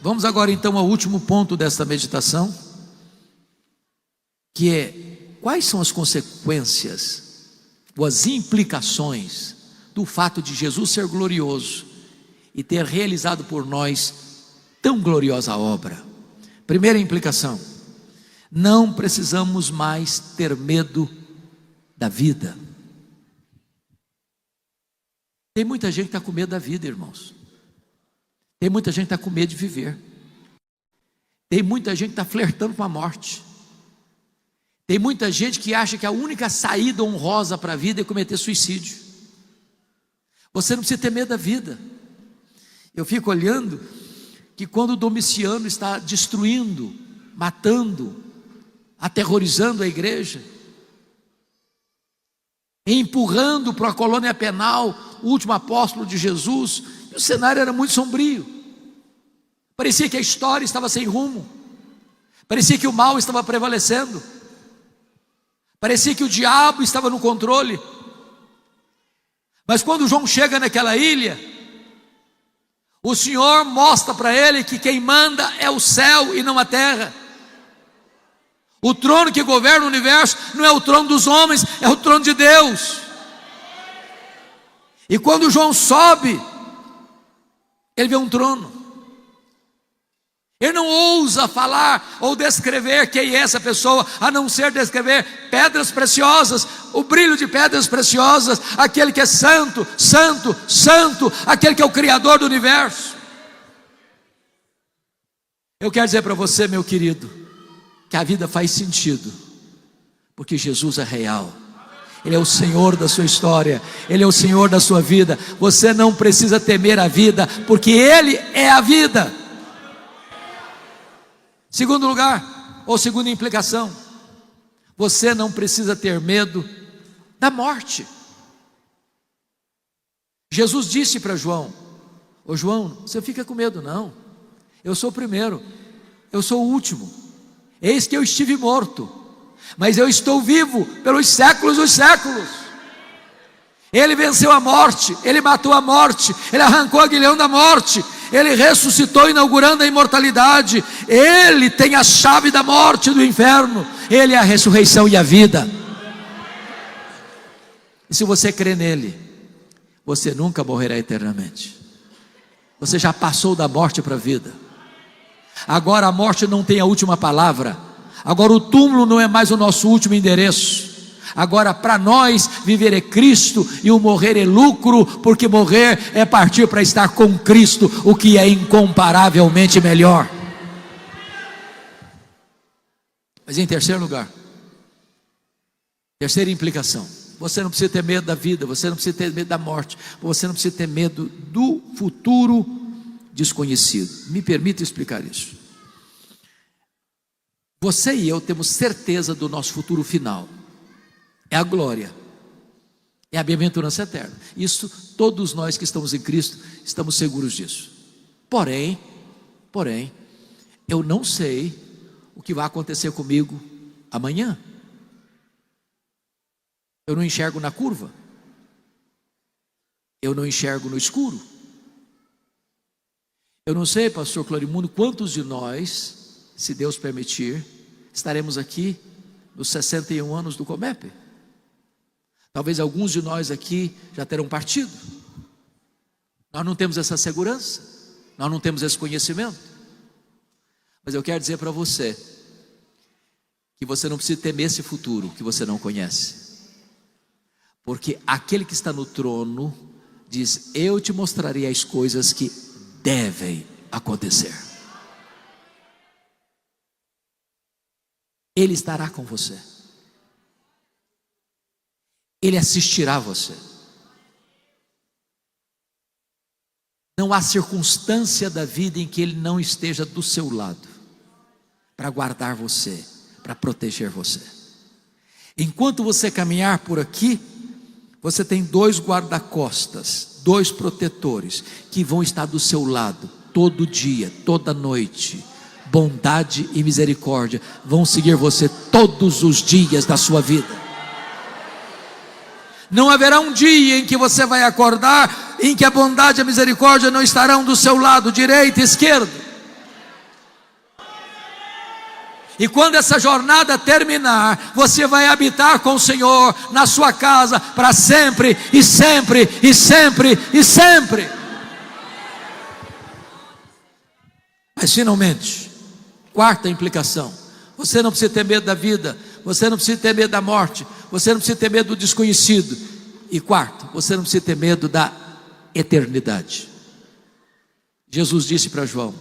vamos agora então ao último ponto desta meditação, que é, quais são as consequências, ou as implicações do fato de Jesus ser glorioso e ter realizado por nós tão gloriosa obra? Primeira implicação, não precisamos mais ter medo da vida. Tem muita gente que está com medo da vida, irmãos. Tem muita gente que está com medo de viver. Tem muita gente que está flertando com a morte. Tem muita gente que acha que a única saída honrosa para a vida é cometer suicídio. Você não precisa ter medo da vida. Eu fico olhando que quando Domiciano está destruindo, matando, aterrorizando a igreja, empurrando para a colônia penal o último apóstolo de Jesus, o cenário era muito sombrio. Parecia que a história estava sem rumo. Parecia que o mal estava prevalecendo. Parecia que o diabo estava no controle. Mas quando João chega naquela ilha, o Senhor mostra para ele que quem manda é o céu e não a terra. O trono que governa o universo não é o trono dos homens, é o trono de Deus. E quando João sobe, ele vê um trono. Ele não ousa falar ou descrever quem é essa pessoa, a não ser descrever pedras preciosas, o brilho de pedras preciosas, aquele que é santo, santo, santo, aquele que é o Criador do universo. Eu quero dizer para você, meu querido, que a vida faz sentido, porque Jesus é real. Ele é o Senhor da sua história, Ele é o Senhor da sua vida. Você não precisa temer a vida, porque Ele é a vida. Segundo lugar, ou segunda implicação, Você não precisa ter medo da morte. Jesus disse para João: ô João, você fica com medo não, eu sou o primeiro, eu sou o último, eis que eu estive morto, mas eu estou vivo pelos séculos dos séculos. Ele venceu a morte, Ele matou a morte, Ele arrancou o aguilhão da morte, Ele ressuscitou, inaugurando a imortalidade. Ele tem a chave da morte e do inferno. Ele é a ressurreição e a vida. E se você crê nele, você nunca morrerá eternamente. Você já passou da morte para a vida. Agora a morte não tem a última palavra. Agora o túmulo não é mais o nosso último endereço. Agora para nós viver é Cristo e o morrer é lucro, porque morrer é partir para estar com Cristo, o que é incomparavelmente melhor. Mas em terceiro lugar, terceira implicação, você não precisa ter medo da vida, você não precisa ter medo da morte, você não precisa ter medo do futuro desconhecido. Me permita explicar isso. Você e eu temos certeza do nosso futuro final. É a glória, é a bem-aventurança eterna. Isso, todos nós que estamos em Cristo, estamos seguros disso. Porém, eu não sei o que vai acontecer comigo amanhã. Eu não enxergo na curva, eu não enxergo no escuro. Eu não sei, pastor Clorimundo, quantos de nós, se Deus permitir, estaremos aqui nos 61 anos do Comep. Talvez alguns de nós aqui já terão partido. Nós não temos essa segurança, nós não temos esse conhecimento. Mas eu quero dizer para você que você não precisa temer esse futuro que você não conhece, porque aquele que está no trono diz: eu te mostrarei as coisas que devem acontecer. Ele estará com você, Ele assistirá a você. Não há circunstância da vida em que Ele não esteja do seu lado, para guardar você, para proteger você. Enquanto você caminhar por aqui, você tem 2 guarda-costas, 2 protetores, que vão estar do seu lado, todo dia, toda noite. Bondade e misericórdia vão seguir você todos os dias da sua vida. Não haverá um dia em que você vai acordar em que a bondade e a misericórdia não estarão do seu lado, direito e esquerdo. E quando essa jornada terminar, você vai habitar com o Senhor na sua casa para sempre e sempre e sempre e sempre. Mas finalmente, quarta implicação: você não precisa ter medo da vida, você não precisa ter medo da morte, você não precisa ter medo do desconhecido. E quarto, você não precisa ter medo da eternidade. Jesus disse para João: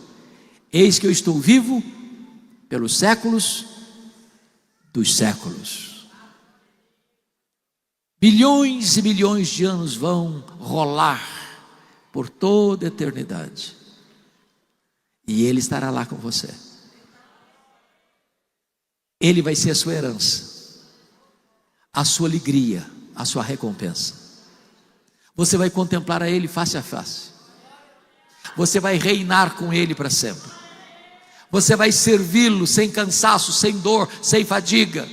eis que eu estou vivo pelos séculos dos séculos. Bilhões e bilhões de anos vão rolar por toda a eternidade, e Ele estará lá com você. Ele vai ser a sua herança, a sua alegria, a sua recompensa. Você vai contemplar a Ele face a face, você vai reinar com Ele para sempre. Você vai servi-lo sem cansaço, sem dor, sem fadiga.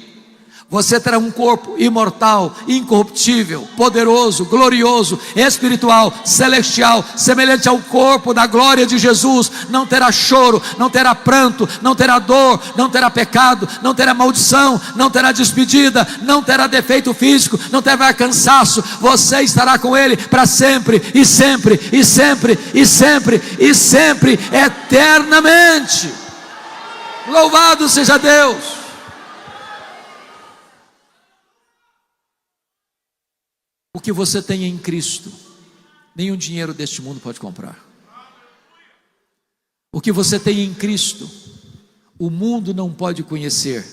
Você terá um corpo imortal, incorruptível, poderoso, glorioso, espiritual, celestial, semelhante ao corpo da glória de Jesus. Não terá choro, não terá pranto, não terá dor, não terá pecado, não terá maldição, não terá despedida, não terá defeito físico, não terá cansaço. Você estará com Ele para sempre, e sempre, e sempre, e sempre, e sempre, eternamente. Louvado seja Deus. O que você tem em Cristo, nenhum dinheiro deste mundo pode comprar. O que você tem em Cristo, o mundo não pode conhecer,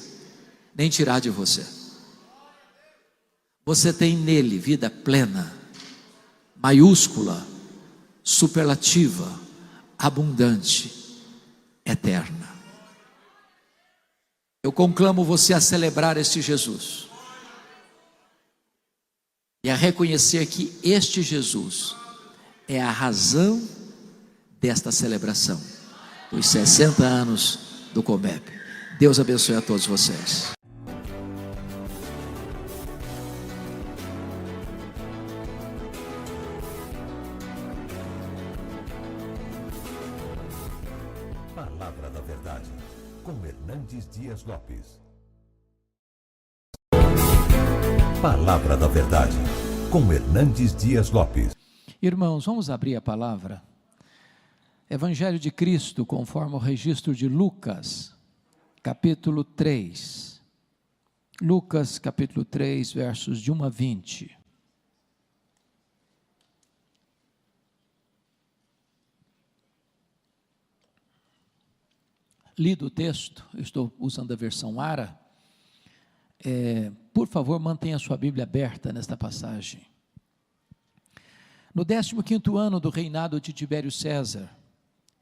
nem tirar de você. Você tem nele vida plena, maiúscula, superlativa, abundante, eterna. Eu conclamo você a celebrar este Jesus e a reconhecer que este Jesus é a razão desta celebração, dos 60 anos do Comeb. Deus abençoe a todos vocês. Palavra da Verdade, com Hernandes Dias Lopes. Palavra da Verdade, com Hernandes Dias Lopes. Irmãos, vamos abrir a palavra. Evangelho de Cristo, conforme o registro de Lucas, capítulo 3. Lucas, capítulo 3, versos de 1 a 20. Lido o texto, eu estou usando a versão ARA. Por favor, mantenha a sua Bíblia aberta nesta passagem. No 15º ano do reinado de Tibério César,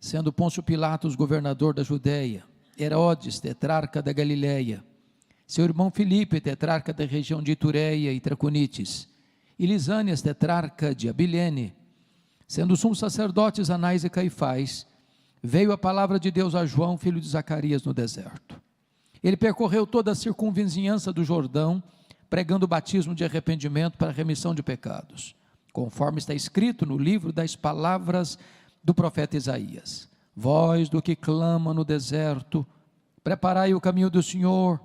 sendo Pôncio Pilatos governador da Judeia, Herodes, tetrarca da Galileia, seu irmão Filipe, tetrarca da região de Itureia e Traconites, e Lisânias, tetrarca de Abilene, sendo sumos sacerdotes Anás e Caifás, veio a palavra de Deus a João, filho de Zacarias, no deserto. Ele percorreu toda a circunvizinhança do Jordão, pregando o batismo de arrependimento para a remissão de pecados, conforme está escrito no livro das palavras do profeta Isaías: voz do que clama no deserto, preparai o caminho do Senhor,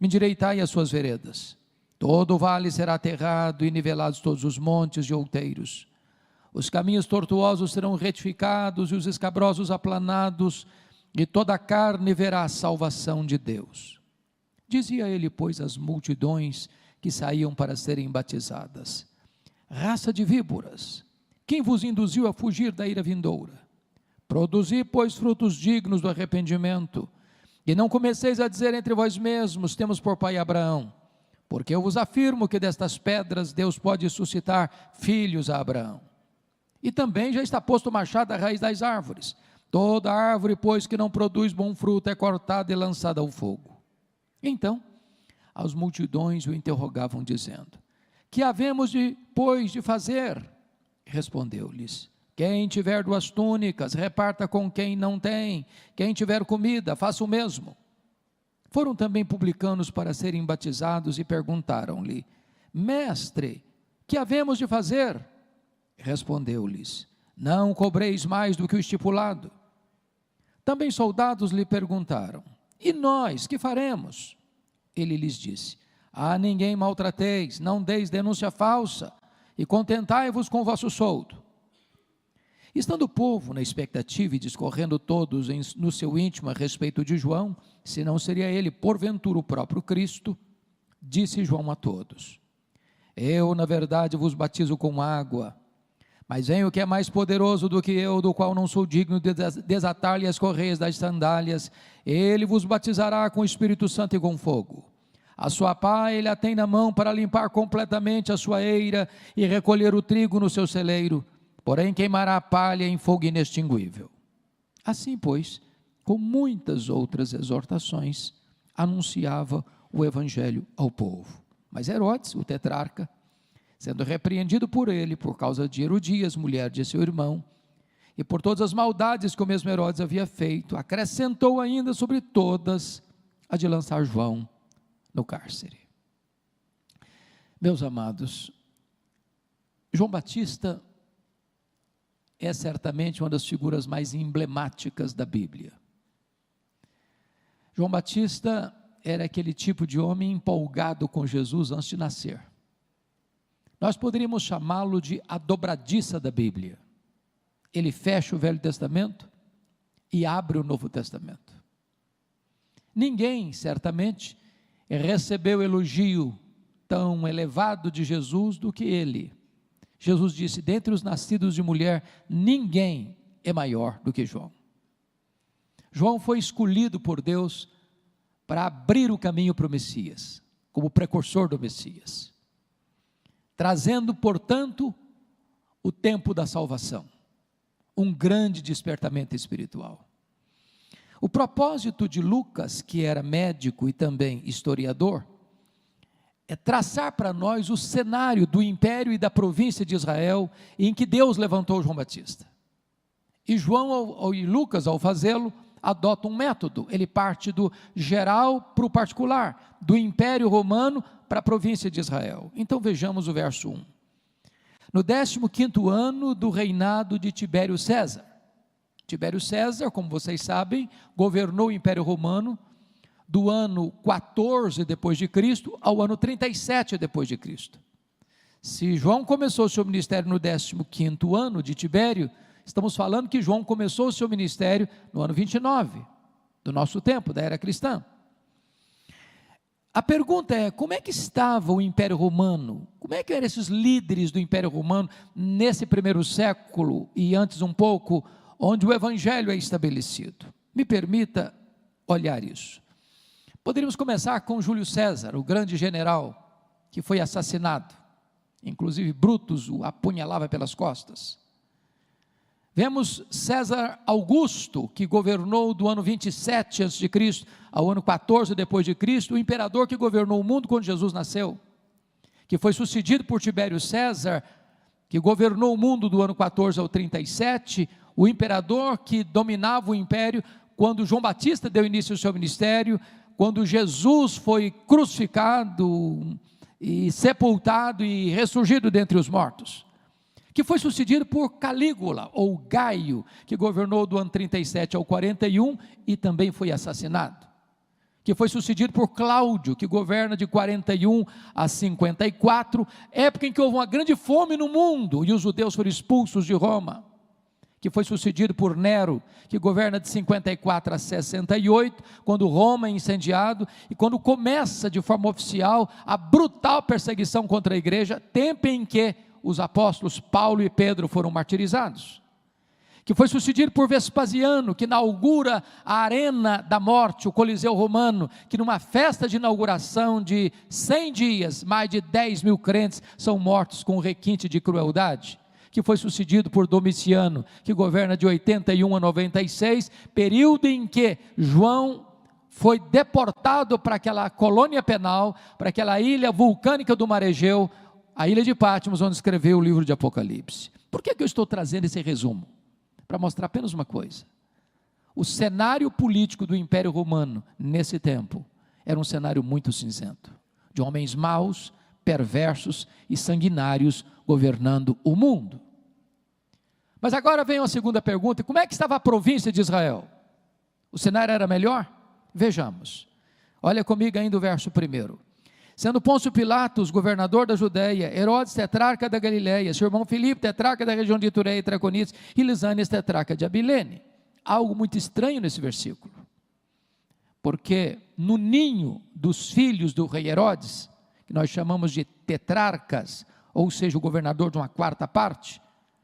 endireitai as suas veredas. Todo o vale será aterrado e nivelados todos os montes e outeiros. Os caminhos tortuosos serão retificados e os escabrosos aplanados, e toda a carne verá a salvação de Deus. Dizia ele, pois, às multidões que saíam para serem batizadas: raça de víboras, quem vos induziu a fugir da ira vindoura? Produzi, pois, frutos dignos do arrependimento, e não comeceis a dizer entre vós mesmos: temos por pai Abraão, porque eu vos afirmo que destas pedras Deus pode suscitar filhos a Abraão. E também já está posto o machado à raiz das árvores. Toda árvore, pois, que não produz bom fruto é cortada e lançada ao fogo. Então, as multidões o interrogavam, dizendo: que havemos, pois, de fazer? Respondeu-lhes: quem tiver 2 túnicas, reparta com quem não tem. Quem tiver comida, faça o mesmo. Foram também publicanos para serem batizados e perguntaram-lhe: mestre, que havemos de fazer? Respondeu-lhes: não cobreis mais do que o estipulado. Também soldados lhe perguntaram: e nós, que faremos? Ele lhes disse: a ninguém maltrateis, não deis denúncia falsa, e contentai-vos com o vosso soldo. Estando o povo na expectativa e discorrendo todos no seu íntimo a respeito de João, se não seria ele porventura o próprio Cristo, disse João a todos: eu na verdade vos batizo com água, mas vem o que é mais poderoso do que eu, do qual não sou digno de desatar-lhe as correias das sandálias. Ele vos batizará com o Espírito Santo e com fogo. A sua pá ele a tem na mão para limpar completamente a sua eira e recolher o trigo no seu celeiro, porém queimará a palha em fogo inextinguível. Assim, pois, com muitas outras exortações, anunciava o evangelho ao povo. Mas Herodes, o tetrarca, sendo repreendido por ele, por causa de Herodias, mulher de seu irmão, e por todas as maldades que o mesmo Herodes havia feito, acrescentou ainda sobre todas a de lançar João no cárcere. Meus amados, João Batista é certamente uma das figuras mais emblemáticas da Bíblia. João Batista era aquele tipo de homem empolgado com Jesus antes de nascer. Nós poderíamos chamá-lo de a dobradiça da Bíblia. Ele fecha o Velho Testamento e abre o Novo Testamento. Ninguém, certamente, recebeu elogio tão elevado de Jesus do que ele. Jesus disse: dentre os nascidos de mulher, ninguém é maior do que João. João foi escolhido por Deus para abrir o caminho para o Messias, como precursor do Messias, trazendo, portanto, o tempo da salvação, um grande despertamento espiritual. O propósito de Lucas, que era médico e também historiador, é traçar para nós o cenário do império e da província de Israel em que Deus levantou João Batista. E Lucas, ao fazê-lo, adota um método. Ele parte do geral para o particular, do Império Romano para a província de Israel. Então vejamos o verso 1. No 15º ano do reinado de Tibério César. Tibério César, como vocês sabem, governou o Império Romano do ano 14 depois de Cristo ao ano 37 depois de Cristo. Se João começou seu ministério no 15º ano de Tibério, estamos falando que João começou o seu ministério no ano 29 do nosso tempo, da era cristã. A pergunta é, como é que estava o Império Romano? Como é que eram esses líderes do Império Romano nesse primeiro século e antes um pouco, onde o Evangelho é estabelecido? Me permita olhar isso. Poderíamos começar com Júlio César, o grande general, que foi assassinado. Inclusive Brutus o apunhalava pelas costas. Vemos César Augusto, que governou do ano 27 a.C. ao ano 14 depois de Cristo, o imperador que governou o mundo quando Jesus nasceu, que foi sucedido por Tibério César, que governou o mundo do ano 14 ao 37, o imperador que dominava o império quando João Batista deu início ao seu ministério, quando Jesus foi crucificado e sepultado e ressurgido dentre os mortos, que foi sucedido por Calígula, ou Gaio, que governou do ano 37 ao 41 e também foi assassinado, que foi sucedido por Cláudio, que governa de 41 a 54, época em que houve uma grande fome no mundo e os judeus foram expulsos de Roma, que foi sucedido por Nero, que governa de 54 a 68, quando Roma é incendiado, e quando começa de forma oficial a brutal perseguição contra a igreja, tempo em que os apóstolos Paulo e Pedro foram martirizados, que foi sucedido por Vespasiano, que inaugura a arena da morte, o Coliseu Romano, que numa festa de inauguração de 100 dias, mais de 10 mil crentes são mortos com requinte de crueldade, que foi sucedido por Domiciano, que governa de 81 a 96, período em que João foi deportado para aquela colônia penal, para aquela ilha vulcânica do Mar Egeu, a ilha de Patmos, onde escreveu o livro de Apocalipse. Por que eu estou trazendo esse resumo? Para mostrar apenas uma coisa: o cenário político do Império Romano, nesse tempo, era um cenário muito cinzento, de homens maus, perversos e sanguinários governando o mundo. Mas agora vem uma segunda pergunta: como é que estava a província de Israel? O cenário era melhor? Vejamos, olha comigo ainda o verso 1. Sendo Pôncio Pilatos governador da Judeia, Herodes tetrarca da Galileia, seu irmão Filipe tetrarca da região de Itureia e Traconites, e Lisânias tetrarca de Abilene. Algo muito estranho nesse versículo, porque no ninho dos filhos do rei Herodes, que nós chamamos de tetrarcas, ou seja, o governador de uma quarta parte,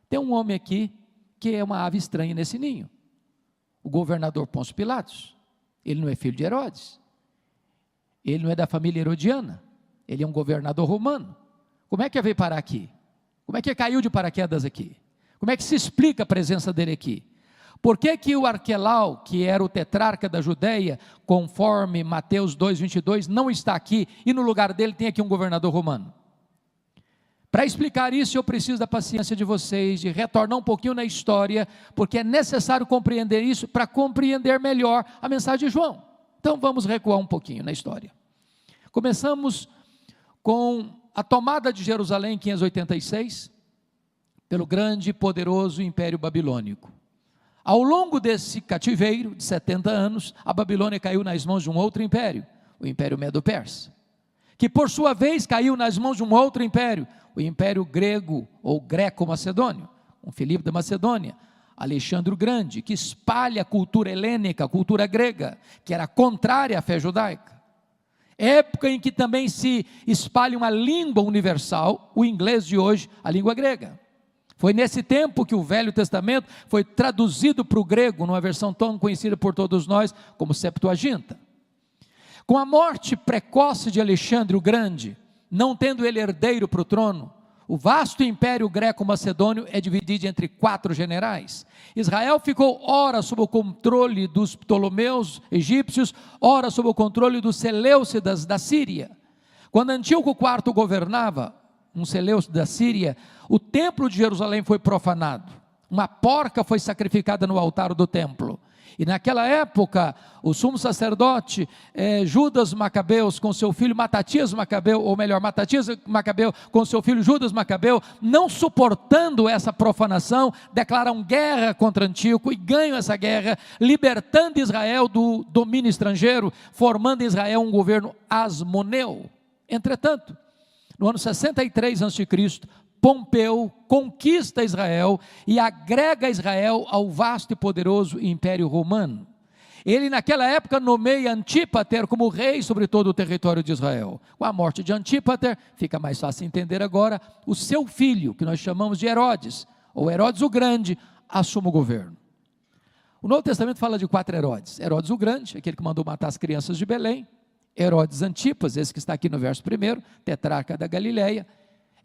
tem um homem aqui que é uma ave estranha nesse ninho, o governador Pôncio Pilatos. Ele não é filho de Herodes, ele não é da família herodiana, ele é um governador romano. Como é que veio parar aqui? Como é que caiu de paraquedas aqui? Como é que se explica a presença dele aqui? Por que que o Arquelau, que era o tetrarca da Judeia, conforme Mateus 2:22, não está aqui, e no lugar dele tem aqui um governador romano? Para explicar isso, eu preciso da paciência de vocês, de retornar um pouquinho na história, porque é necessário compreender isso para compreender melhor a mensagem de João. Então vamos recuar um pouquinho na história. Começamos com a tomada de Jerusalém em 586, pelo grande e poderoso Império Babilônico. Ao longo desse cativeiro de 70 anos, a Babilônia caiu nas mãos de um outro império, o Império Medo-Persa, que por sua vez caiu nas mãos de um outro império, o Império Grego ou Greco-Macedônio, com Filipe da Macedônia, Alexandre o Grande, que espalha a cultura helênica, a cultura grega, que era contrária à fé judaica. Época em que também se espalha uma língua universal, o inglês de hoje, a língua grega. Foi nesse tempo que o Velho Testamento foi traduzido para o grego, numa versão tão conhecida por todos nós como Septuaginta. Com a morte precoce de Alexandre o Grande, não tendo ele herdeiro para o trono, O vasto império greco-macedônio é dividido entre 4 generais. Israel ficou ora sob o controle dos Ptolomeus egípcios, ora sob o controle dos Seleucidas da Síria. Quando Antíoco IV governava, um Seleucida da Síria, o templo de Jerusalém foi profanado. Uma porca foi sacrificada no altar do templo. E naquela época, o sumo sacerdote Judas Macabeus com seu filho Matatias Macabeu, ou melhor, Matatias Macabeu com seu filho Judas Macabeu, não suportando essa profanação, declaram guerra contra Antíoco e ganham essa guerra, libertando Israel do domínio estrangeiro, formando em Israel um governo asmoneu. Entretanto, no ano 63 a.C., Pompeu conquista Israel e agrega Israel ao vasto e poderoso Império Romano. Ele naquela época nomeia Antípater como rei sobre todo o território de Israel. Com a morte de Antípater, fica mais fácil entender agora, o seu filho, que nós chamamos de Herodes, ou Herodes o Grande, assume o governo. O Novo Testamento fala de 4 Herodes. Herodes o Grande, aquele que mandou matar as crianças de Belém. Herodes Antipas, esse que está aqui no verso 1, tetrarca da Galileia.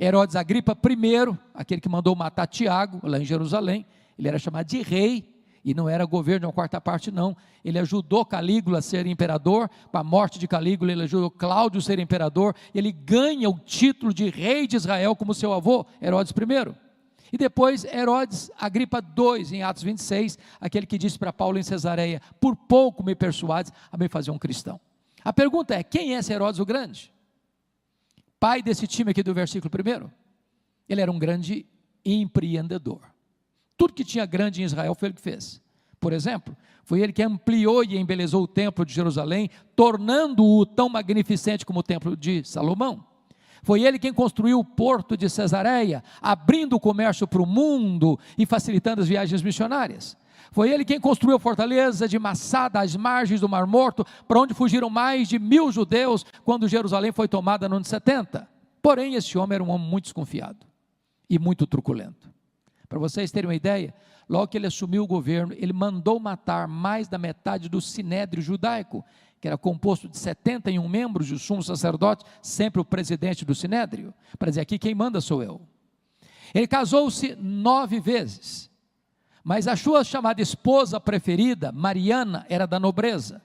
Herodes Agripa I, aquele que mandou matar Tiago, lá em Jerusalém. Ele era chamado de rei, e não era governo de uma quarta parte não. Ele ajudou Calígula a ser imperador. Com a morte de Calígula, ele ajudou Cláudio a ser imperador. Ele ganha o título de rei de Israel como seu avô, Herodes I. E depois Herodes Agripa II, em Atos 26, aquele que disse para Paulo em Cesareia: por pouco me persuades a me fazer um cristão. A pergunta é, quem é esse Herodes o Grande? Pai desse time aqui do versículo 1, ele era um grande empreendedor. Tudo que tinha grande em Israel foi ele que fez. Por exemplo, foi ele que ampliou e embelezou o templo de Jerusalém, tornando-o tão magnificente como o templo de Salomão. Foi ele quem construiu o porto de Cesareia, abrindo o comércio para o mundo e facilitando as viagens missionárias. Foi ele quem construiu a fortaleza de Massada, às margens do Mar Morto, para onde fugiram mais de 1000 judeus, quando Jerusalém foi tomada no ano 70. Porém, esse homem era um homem muito desconfiado e muito truculento. Para vocês terem uma ideia, logo que ele assumiu o governo, ele mandou matar mais da metade do sinédrio judaico, que era composto de 71 membros de sumo sacerdote, sempre o presidente do sinédrio, para dizer aqui quem manda sou eu. Ele casou-se 9 vezes. Mas a sua chamada esposa preferida, Mariana, era da nobreza.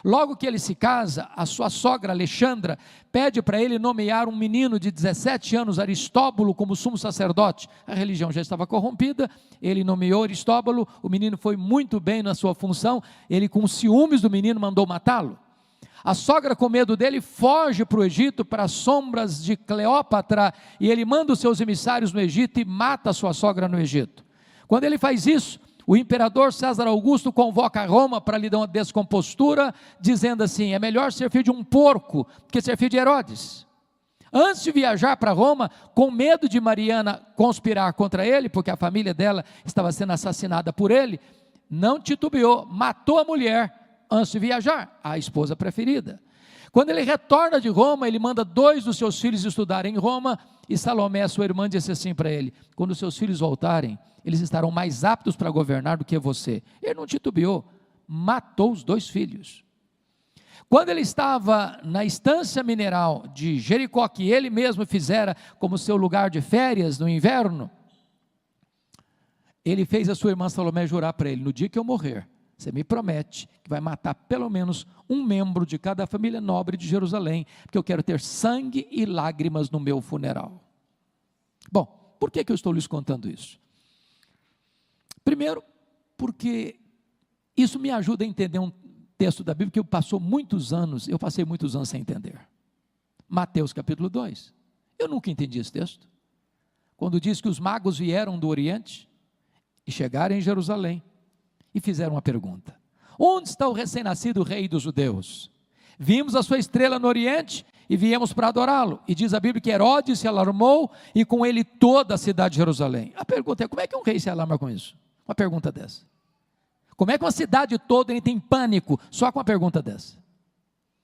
Logo que ele se casa, a sua sogra Alexandra pede para ele nomear um menino de 17 anos, Aristóbulo, como sumo sacerdote. A religião já estava corrompida, ele nomeou Aristóbulo, o menino foi muito bem na sua função, ele com ciúmes do menino mandou matá-lo. A sogra, com medo dele, foge para o Egito, para as sombras de Cleópatra, e ele manda os seus emissários no Egito e mata a sua sogra no Egito. Quando ele faz isso, o imperador César Augusto convoca Roma para lhe dar uma descompostura, dizendo assim: é melhor ser filho de um porco que ser filho de Herodes. Antes de viajar para Roma, com medo de Mariana conspirar contra ele, porque a família dela estava sendo assassinada por ele, não titubeou, matou a mulher antes de viajar, a esposa preferida. Quando ele retorna de Roma, ele manda 2 dos seus filhos estudarem em Roma, e Salomé, sua irmã, disse assim para ele: quando seus filhos voltarem, eles estarão mais aptos para governar do que você. Ele não titubeou, matou os 2 filhos. Quando ele estava na estância mineral de Jericó, que ele mesmo fizera como seu lugar de férias no inverno, ele fez a sua irmã Salomé jurar para ele: no dia que eu morrer, você me promete que vai matar pelo menos um membro de cada família nobre de Jerusalém, porque eu quero ter sangue e lágrimas no meu funeral. Bom, por que eu estou lhes contando isso? Primeiro, porque isso me ajuda a entender um texto da Bíblia que eu passei muitos anos sem entender. Mateus capítulo 2. Eu nunca entendi esse texto. Quando diz que os magos vieram do Oriente e chegaram em Jerusalém e fizeram uma pergunta: onde está o recém-nascido rei dos judeus? Vimos a sua estrela no Oriente e viemos para adorá-lo. E diz a Bíblia que Herodes se alarmou e com ele toda a cidade de Jerusalém. A pergunta é: como é que um rei se alarma com isso? Uma pergunta dessa. Como é que uma cidade toda entra em pânico só com uma pergunta dessa?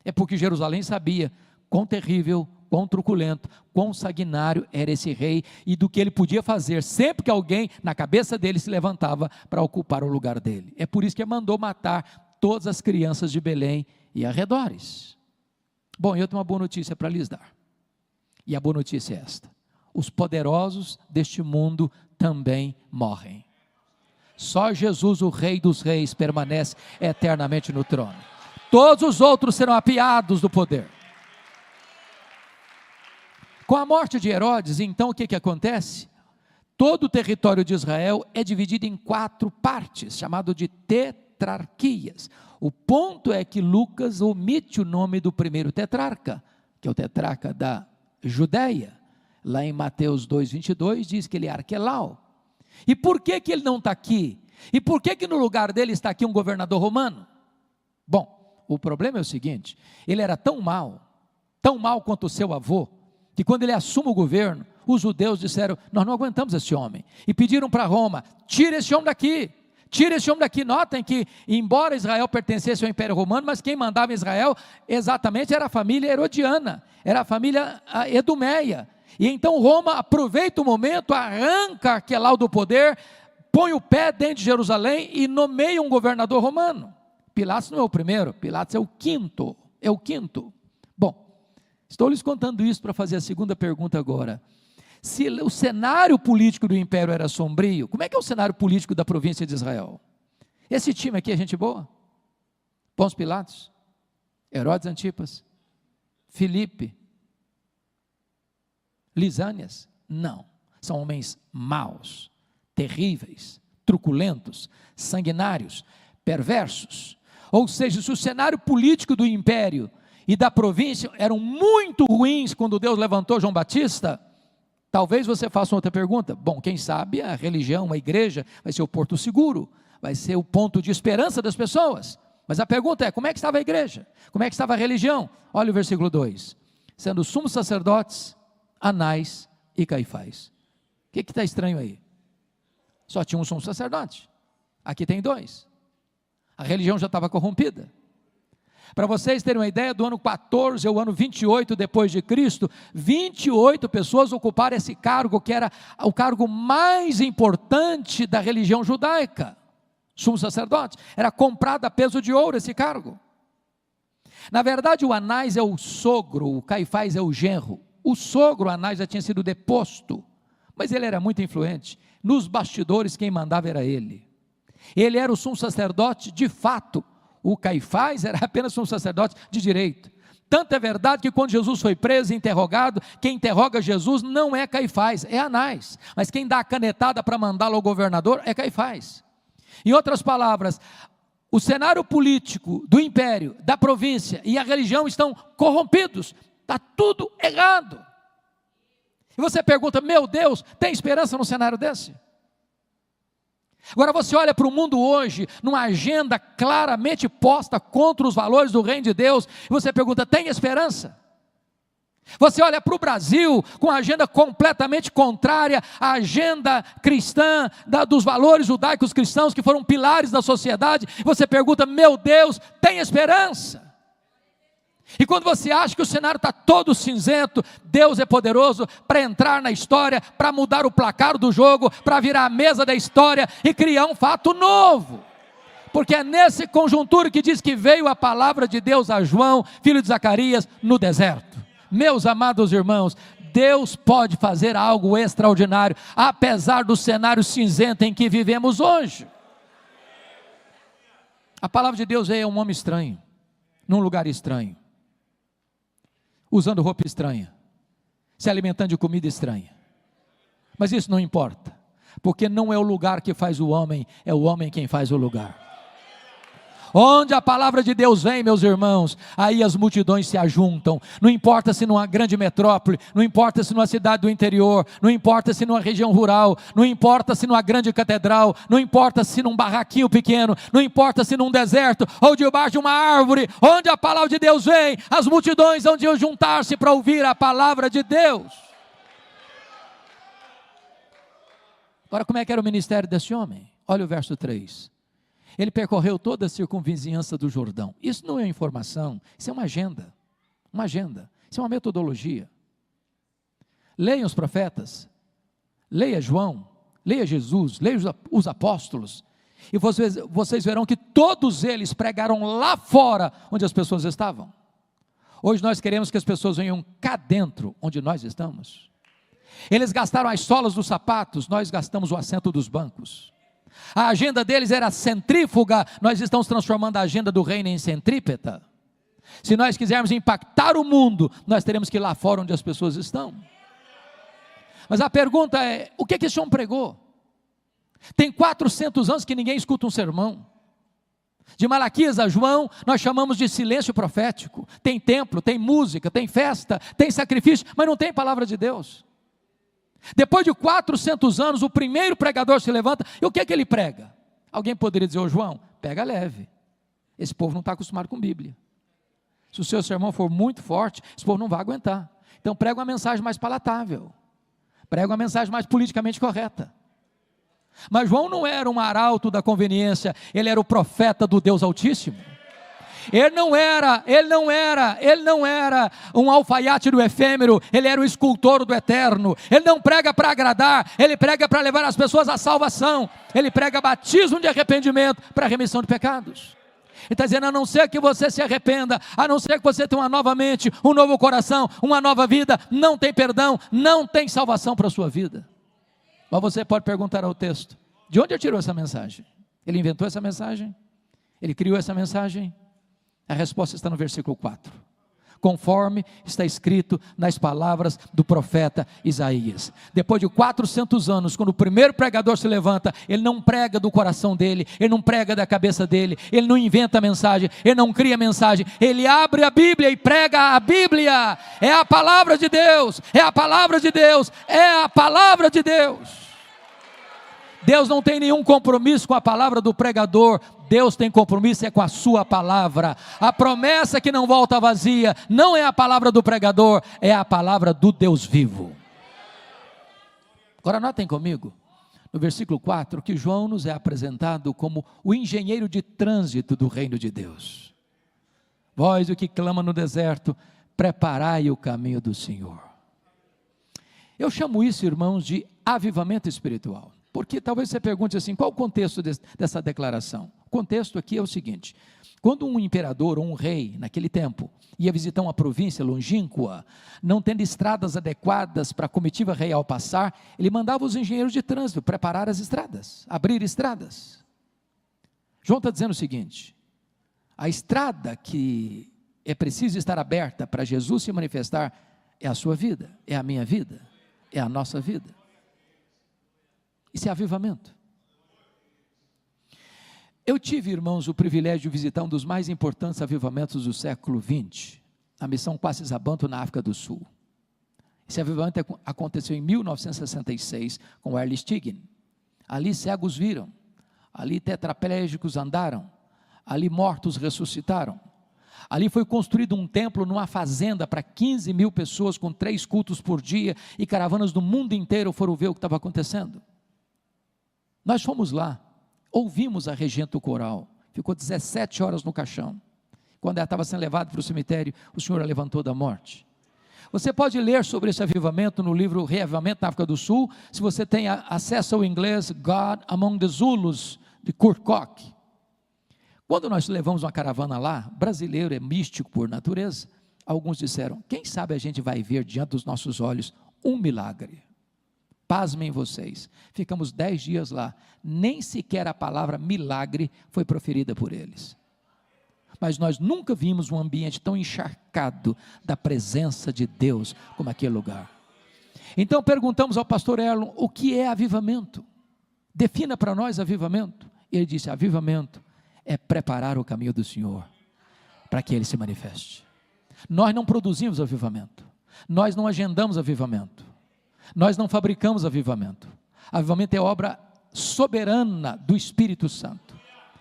É porque Jerusalém sabia quão terrível, quão truculento, quão sanguinário era esse rei e do que ele podia fazer sempre que alguém na cabeça dele se levantava para ocupar o lugar dele. É por isso que ele mandou matar todas as crianças de Belém e arredores. Bom, eu tenho uma boa notícia para lhes dar. E a boa notícia é esta: os poderosos deste mundo também morrem. Só Jesus, o Rei dos Reis, permanece eternamente no trono. Todos os outros serão apiados do poder. Com a morte de Herodes, então o que acontece? Todo o território de Israel é dividido em 4 partes, chamado de tetrarquias. O ponto é que Lucas omite o nome do primeiro tetrarca, que é o tetrarca da Judéia. Lá em Mateus 2,22 diz que ele é Arquelau. E por que ele não está aqui? E por que no lugar dele está aqui um governador romano? Bom, o problema é o seguinte: ele era tão mal quanto o seu avô, que quando ele assume o governo, os judeus disseram: nós não aguentamos esse homem, e pediram para Roma: tira esse homem daqui, tira esse homem daqui. Notem que, embora Israel pertencesse ao Império Romano, mas quem mandava em Israel exatamente era a família herodiana, era a família edomeia. E então Roma aproveita o momento, arranca Arquelau do poder, põe o pé dentro de Jerusalém e nomeia um governador romano. Pilatos não é o primeiro, Pilatos é o quinto. Bom, estou lhes contando isso para fazer a segunda pergunta agora. Se o cenário político do império era sombrio, como é que é o cenário político da província de Israel? Esse time aqui é gente boa? Pôncio Pilatos, Herodes Antipas, Filipe, Lisânias? Não, são homens maus, terríveis, truculentos, sanguinários, perversos. Ou seja, se o cenário político do império e da província eram muito ruins quando Deus levantou João Batista, talvez você faça outra pergunta. Bom, quem sabe a religião, a igreja vai ser o porto seguro, vai ser o ponto de esperança das pessoas. Mas a pergunta é: como é que estava a igreja? Como é que estava a religião? Olha o versículo 2, sendo sumos sacerdotes Anás e Caifás. O que está estranho aí? Só tinha um sumo sacerdote, aqui tem 2. A religião já estava corrompida. Para vocês terem uma ideia, do ano 14 ao ano 28 depois de Cristo, 28 pessoas ocuparam esse cargo, que era o cargo mais importante da religião judaica. Sumo sacerdote, era comprado a peso de ouro esse cargo. Na verdade, o Anás é o sogro, o Caifás é o genro. O sogro Anás já tinha sido deposto, mas ele era muito influente. Nos bastidores quem mandava era ele. Ele era o sumo sacerdote de fato. O Caifás era apenas sumo sacerdote de direito. Tanto é verdade que quando Jesus foi preso e interrogado, quem interroga Jesus não é Caifás, é Anás. Mas quem dá a canetada para mandá-lo ao governador é Caifás. Em outras palavras, o cenário político do império, da província e a religião estão corrompidos. Está tudo errado. E você pergunta: meu Deus, tem esperança num cenário desse? Agora você olha para o mundo hoje, numa agenda claramente posta contra os valores do reino de Deus, e você pergunta: tem esperança? Você olha para o Brasil, com a agenda completamente contrária à agenda cristã, dos valores judaicos cristãos, que foram pilares da sociedade, e você pergunta: meu Deus, tem esperança? E quando você acha que o cenário está todo cinzento, Deus é poderoso para entrar na história, para mudar o placar do jogo, para virar a mesa da história e criar um fato novo. Porque é nessa conjuntura que diz que veio a palavra de Deus a João, filho de Zacarias, no deserto. Meus amados irmãos, Deus pode fazer algo extraordinário, apesar do cenário cinzento em que vivemos hoje. A palavra de Deus é um homem estranho, num lugar estranho, usando roupa estranha, se alimentando de comida estranha. Mas isso não importa, porque não é o lugar que faz o homem, é o homem quem faz o lugar. Onde a palavra de Deus vem, meus irmãos, aí as multidões se ajuntam. Não importa se numa grande metrópole, não importa se numa cidade do interior, não importa se numa região rural, não importa se numa grande catedral, não importa se num barraquinho pequeno, não importa se num deserto ou debaixo de uma árvore. Onde a palavra de Deus vem, as multidões vão juntar-se para ouvir a palavra de Deus. Agora, como é que era o ministério desse homem? Olha o verso 3. Ele percorreu toda a circunvizinhança do Jordão. Isso não é informação, isso é uma agenda, isso é uma metodologia. Leiam os profetas, leia João, leia Jesus, leia os apóstolos, e vocês verão que todos eles pregaram lá fora, onde as pessoas estavam. Hoje nós queremos que as pessoas venham cá dentro, onde nós estamos. Eles gastaram as solas dos sapatos, nós gastamos o assento dos bancos. A agenda deles era centrífuga, nós estamos transformando a agenda do reino em centrípeta. Se nós quisermos impactar o mundo, nós teremos que ir lá fora onde as pessoas estão. Mas a pergunta é, o que esse homem pregou? Tem 400 anos que ninguém escuta um sermão. De Malaquias a João, nós chamamos de silêncio profético. Tem templo, tem música, tem festa, tem sacrifício, mas não tem palavra de Deus. Depois de 400 anos, o primeiro pregador se levanta, e o que ele prega? Alguém poderia dizer, ô João, pega leve, esse povo não está acostumado com Bíblia. Se o seu sermão for muito forte, esse povo não vai aguentar. Então prega uma mensagem mais palatável, prega uma mensagem mais politicamente correta. Mas João não era um arauto da conveniência, ele era o profeta do Deus Altíssimo. Ele não era um alfaiate do efêmero, ele era o escultor do eterno. Ele não prega para agradar, ele prega para levar as pessoas à salvação. Ele prega batismo de arrependimento para remissão de pecados. Ele está dizendo, a não ser que você se arrependa, a não ser que você tenha uma nova mente, um novo coração, uma nova vida, não tem perdão, não tem salvação para a sua vida. Mas você pode perguntar ao texto, de onde ele tirou essa mensagem? Ele inventou essa mensagem? Ele criou essa mensagem? A resposta está no versículo 4, conforme está escrito nas palavras do profeta Isaías. Depois de 400 anos, quando o primeiro pregador se levanta, ele não prega do coração dele, ele não prega da cabeça dele, ele não inventa mensagem, ele não cria mensagem, ele abre a Bíblia e prega a Bíblia. É a palavra de Deus, é a palavra de Deus, é a palavra de Deus. Deus não tem nenhum compromisso com a palavra do pregador, Deus tem compromisso com a sua palavra. A promessa que não volta vazia, não é a palavra do pregador, é a palavra do Deus vivo. Agora notem comigo, no versículo 4, que João nos é apresentado como o engenheiro de trânsito do reino de Deus. Vós o que clama no deserto, preparai o caminho do Senhor. Eu chamo isso, irmãos, de avivamento espiritual. Porque talvez você pergunte assim, qual o contexto dessa declaração? O contexto aqui é o seguinte, quando um imperador ou um rei, naquele tempo, ia visitar uma província longínqua, não tendo estradas adequadas para a comitiva real passar, ele mandava os engenheiros de trânsito preparar as estradas, abrir estradas. João está dizendo o seguinte, a estrada que é preciso estar aberta para Jesus se manifestar é a sua vida, é a minha vida, é a nossa vida. Isso é avivamento. Eu tive, irmãos, o privilégio de visitar um dos mais importantes avivamentos do século XX, a missão Quassis Abantu na África do Sul. Esse avivamento aconteceu em 1966 com Earl Stiggin. Ali cegos viram, ali tetraplégicos andaram, ali mortos ressuscitaram. Ali foi construído um templo numa fazenda para 15 mil pessoas com 3 cultos por dia e caravanas do mundo inteiro foram ver o que estava acontecendo. Nós fomos lá, ouvimos a regente do coral, ficou 17 horas no caixão. Quando ela estava sendo levada para o cemitério, o Senhor a levantou da morte. Você pode ler sobre esse avivamento no livro Reavivamento na África do Sul, se você tem acesso ao inglês God Among the Zulus, de Kurt Koch. Quando nós levamos uma caravana lá, brasileiro é místico por natureza, alguns disseram, quem sabe a gente vai ver diante dos nossos olhos um milagre. Pasmem vocês, ficamos 10 dias lá, nem sequer a palavra milagre foi proferida por eles. Mas nós nunca vimos um ambiente tão encharcado da presença de Deus como aquele lugar. Então perguntamos ao pastor Erlon, o que é avivamento? Defina para nós avivamento. Ele disse, avivamento é preparar o caminho do Senhor, para que Ele se manifeste. Nós não produzimos avivamento, nós não agendamos avivamento. Nós não fabricamos avivamento. Avivamento é obra soberana do Espírito Santo.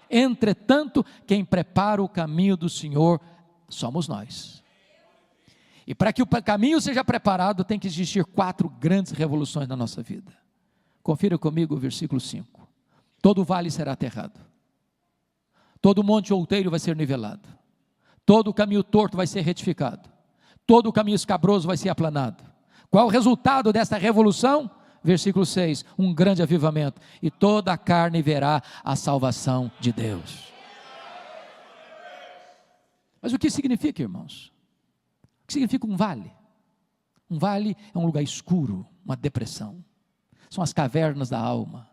Entretanto, quem prepara o caminho do Senhor somos nós. E para que o caminho seja preparado, tem que existir 4 grandes revoluções na nossa vida. Confira comigo o versículo 5. Todo vale será aterrado. Todo monte outeiro vai ser nivelado. Todo caminho torto vai ser retificado. Todo caminho escabroso vai ser aplanado. Qual o resultado dessa revolução? Versículo 6, um grande avivamento, e toda a carne verá a salvação de Deus. Mas o que significa, irmãos? O que significa um vale? Um vale é um lugar escuro, uma depressão. São as cavernas da alma,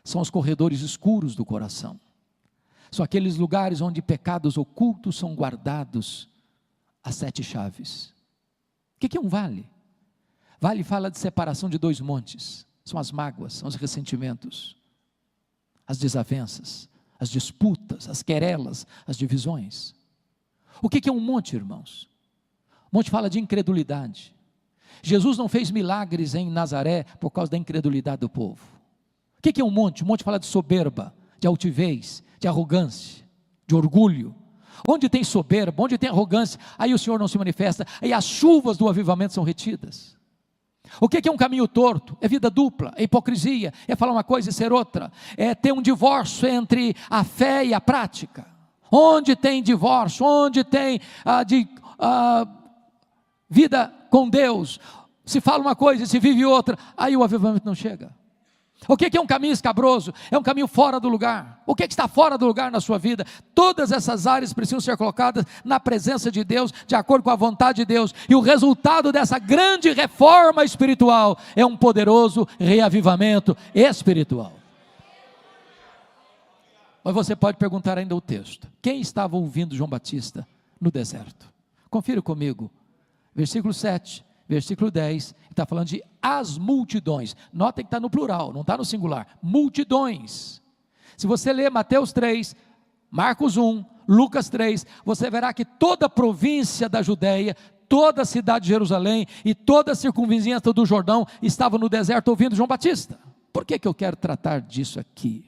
são os corredores escuros do coração. São aqueles lugares onde pecados ocultos são guardados às 7 chaves. O que é um vale? Vale fala de separação de 2 montes. São as mágoas, são os ressentimentos, as desavenças, as disputas, as querelas, as divisões. O que é um monte, irmãos? O monte fala de incredulidade. Jesus não fez milagres em Nazaré por causa da incredulidade do povo. O que é um monte? O monte fala de soberba, de altivez, de arrogância, de orgulho. Onde tem soberba, onde tem arrogância, aí o Senhor não se manifesta, aí as chuvas do avivamento são retidas. O que é um caminho torto? É vida dupla, é hipocrisia, é falar uma coisa e ser outra, é ter um divórcio entre a fé e a prática. Onde tem divórcio, onde tem vida com Deus, se fala uma coisa e se vive outra, aí o avivamento não chega. O que é um caminho escabroso? É um caminho fora do lugar. O que está fora do lugar na sua vida? Todas essas áreas precisam ser colocadas na presença de Deus, de acordo com a vontade de Deus, e o resultado dessa grande reforma espiritual é um poderoso reavivamento espiritual. Mas você pode perguntar ainda o texto: quem estava ouvindo João Batista no deserto? Confira comigo, versículo 7, versículo 10, está falando de as multidões. Notem que está no plural, não está no singular. Multidões. Se você ler Mateus 3, Marcos 1, Lucas 3, você verá que toda a província da Judéia, toda a cidade de Jerusalém e toda a circunvizinhança do Jordão estava no deserto ouvindo João Batista. Por que eu quero tratar disso aqui?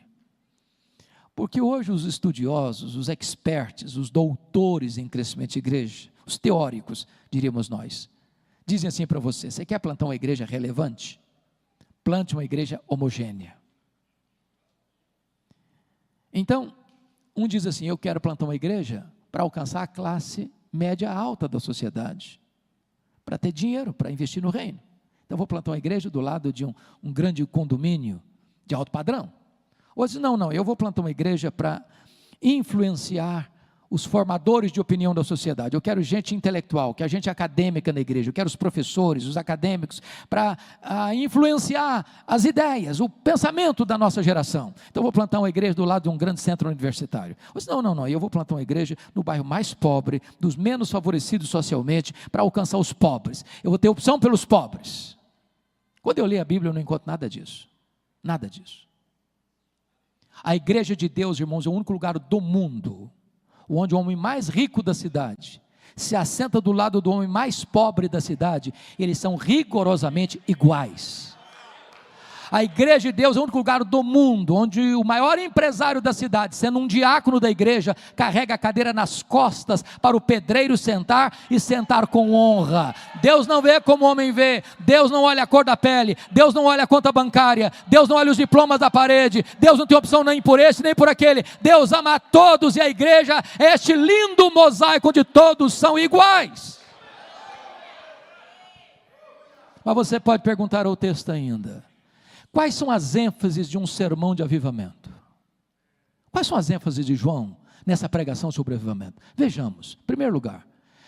Porque hoje os estudiosos, os experts, os doutores em crescimento de igreja, os teóricos, diríamos nós, dizem assim para você: você quer plantar uma igreja relevante? Plante uma igreja homogênea. Então, um diz assim: eu quero plantar uma igreja para alcançar a classe média alta da sociedade, para ter dinheiro, para investir no reino. Então vou plantar uma igreja do lado de um grande condomínio de alto padrão. Ou diz: não, eu vou plantar uma igreja para influenciar os formadores de opinião da sociedade. Eu quero gente intelectual, quero gente acadêmica na igreja, eu quero os professores, os acadêmicos, para influenciar as ideias, o pensamento da nossa geração. Então eu vou plantar uma igreja do lado de um grande centro universitário. Eu disse: não, eu vou plantar uma igreja no bairro mais pobre, dos menos favorecidos socialmente, para alcançar os pobres. Eu vou ter opção pelos pobres. Quando eu leio a Bíblia, eu não encontro nada disso. Nada disso. A igreja de Deus, irmãos, é o único lugar do mundo onde o homem mais rico da cidade se assenta do lado do homem mais pobre da cidade. Eles são rigorosamente iguais. A igreja de Deus é o único lugar do mundo onde o maior empresário da cidade, sendo um diácono da igreja, carrega a cadeira nas costas para o pedreiro sentar e sentar com honra. Deus não vê como o homem vê. Deus não olha a cor da pele. Deus não olha a conta bancária. Deus não olha os diplomas da parede. Deus não tem opção nem por esse nem por aquele. Deus ama a todos, e a igreja é este lindo mosaico onde todos são iguais. Mas você pode perguntar ao texto ainda: quais são as ênfases de um sermão de avivamento? Quais são as ênfases de João nessa pregação sobre o avivamento? Vejamos. Em primeiro lugar,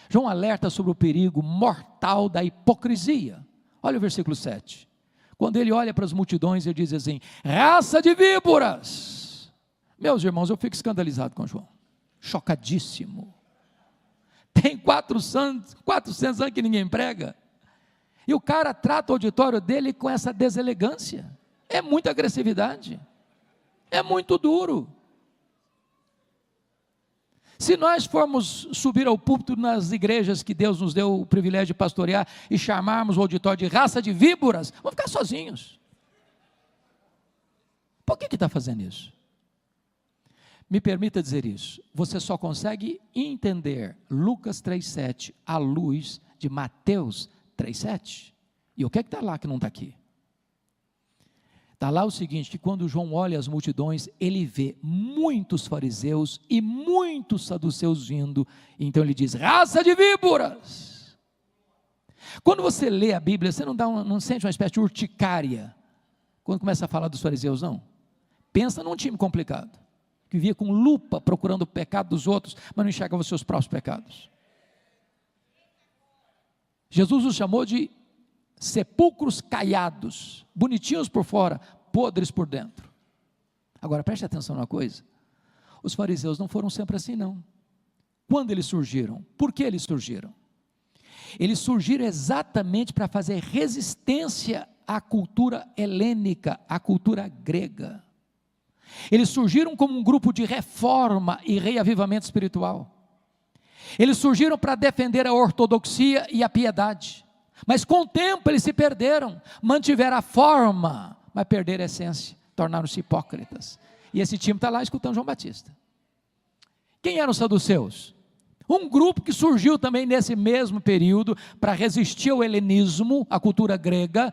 João alerta sobre o perigo mortal da hipocrisia. Olha o versículo 7. Quando ele olha para as multidões, ele diz assim: raça de víboras. Meus irmãos, eu fico escandalizado com João. Chocadíssimo. Tem 400 anos que ninguém prega. E o cara trata o auditório dele com essa deselegância. É muita agressividade. É muito duro. Se nós formos subir ao púlpito nas igrejas que Deus nos deu o privilégio de pastorear e chamarmos o auditório de raça de víboras, vamos ficar sozinhos. Por que está fazendo isso? Me permita dizer isso: você só consegue entender Lucas 3,7 à luz de Mateus 3,7. E o que está lá que não está aqui? Está lá o seguinte: que quando João olha as multidões, ele vê muitos fariseus e muitos saduceus vindo. Então ele diz: raça de víboras. Quando você lê a Bíblia, você não sente uma espécie de urticária quando começa a falar dos fariseus, não? Pensa num time complicado, que vivia com lupa procurando o pecado dos outros, mas não enxergava os seus próprios pecados. Jesus os chamou de sepulcros caiados, bonitinhos por fora, podres por dentro. Agora preste atenção numa coisa, os fariseus não foram sempre assim não. Quando eles surgiram? Por que eles surgiram? Eles surgiram exatamente para fazer resistência à cultura helênica, à cultura grega. Eles surgiram como um grupo de reforma e reavivamento espiritual. Eles surgiram para defender a ortodoxia e a piedade, mas com o tempo eles se perderam, mantiveram a forma, mas perderam a essência, tornaram-se hipócritas. E esse time está lá escutando João Batista. Quem eram os saduceus? Um grupo que surgiu também nesse mesmo período para resistir ao helenismo, à cultura grega,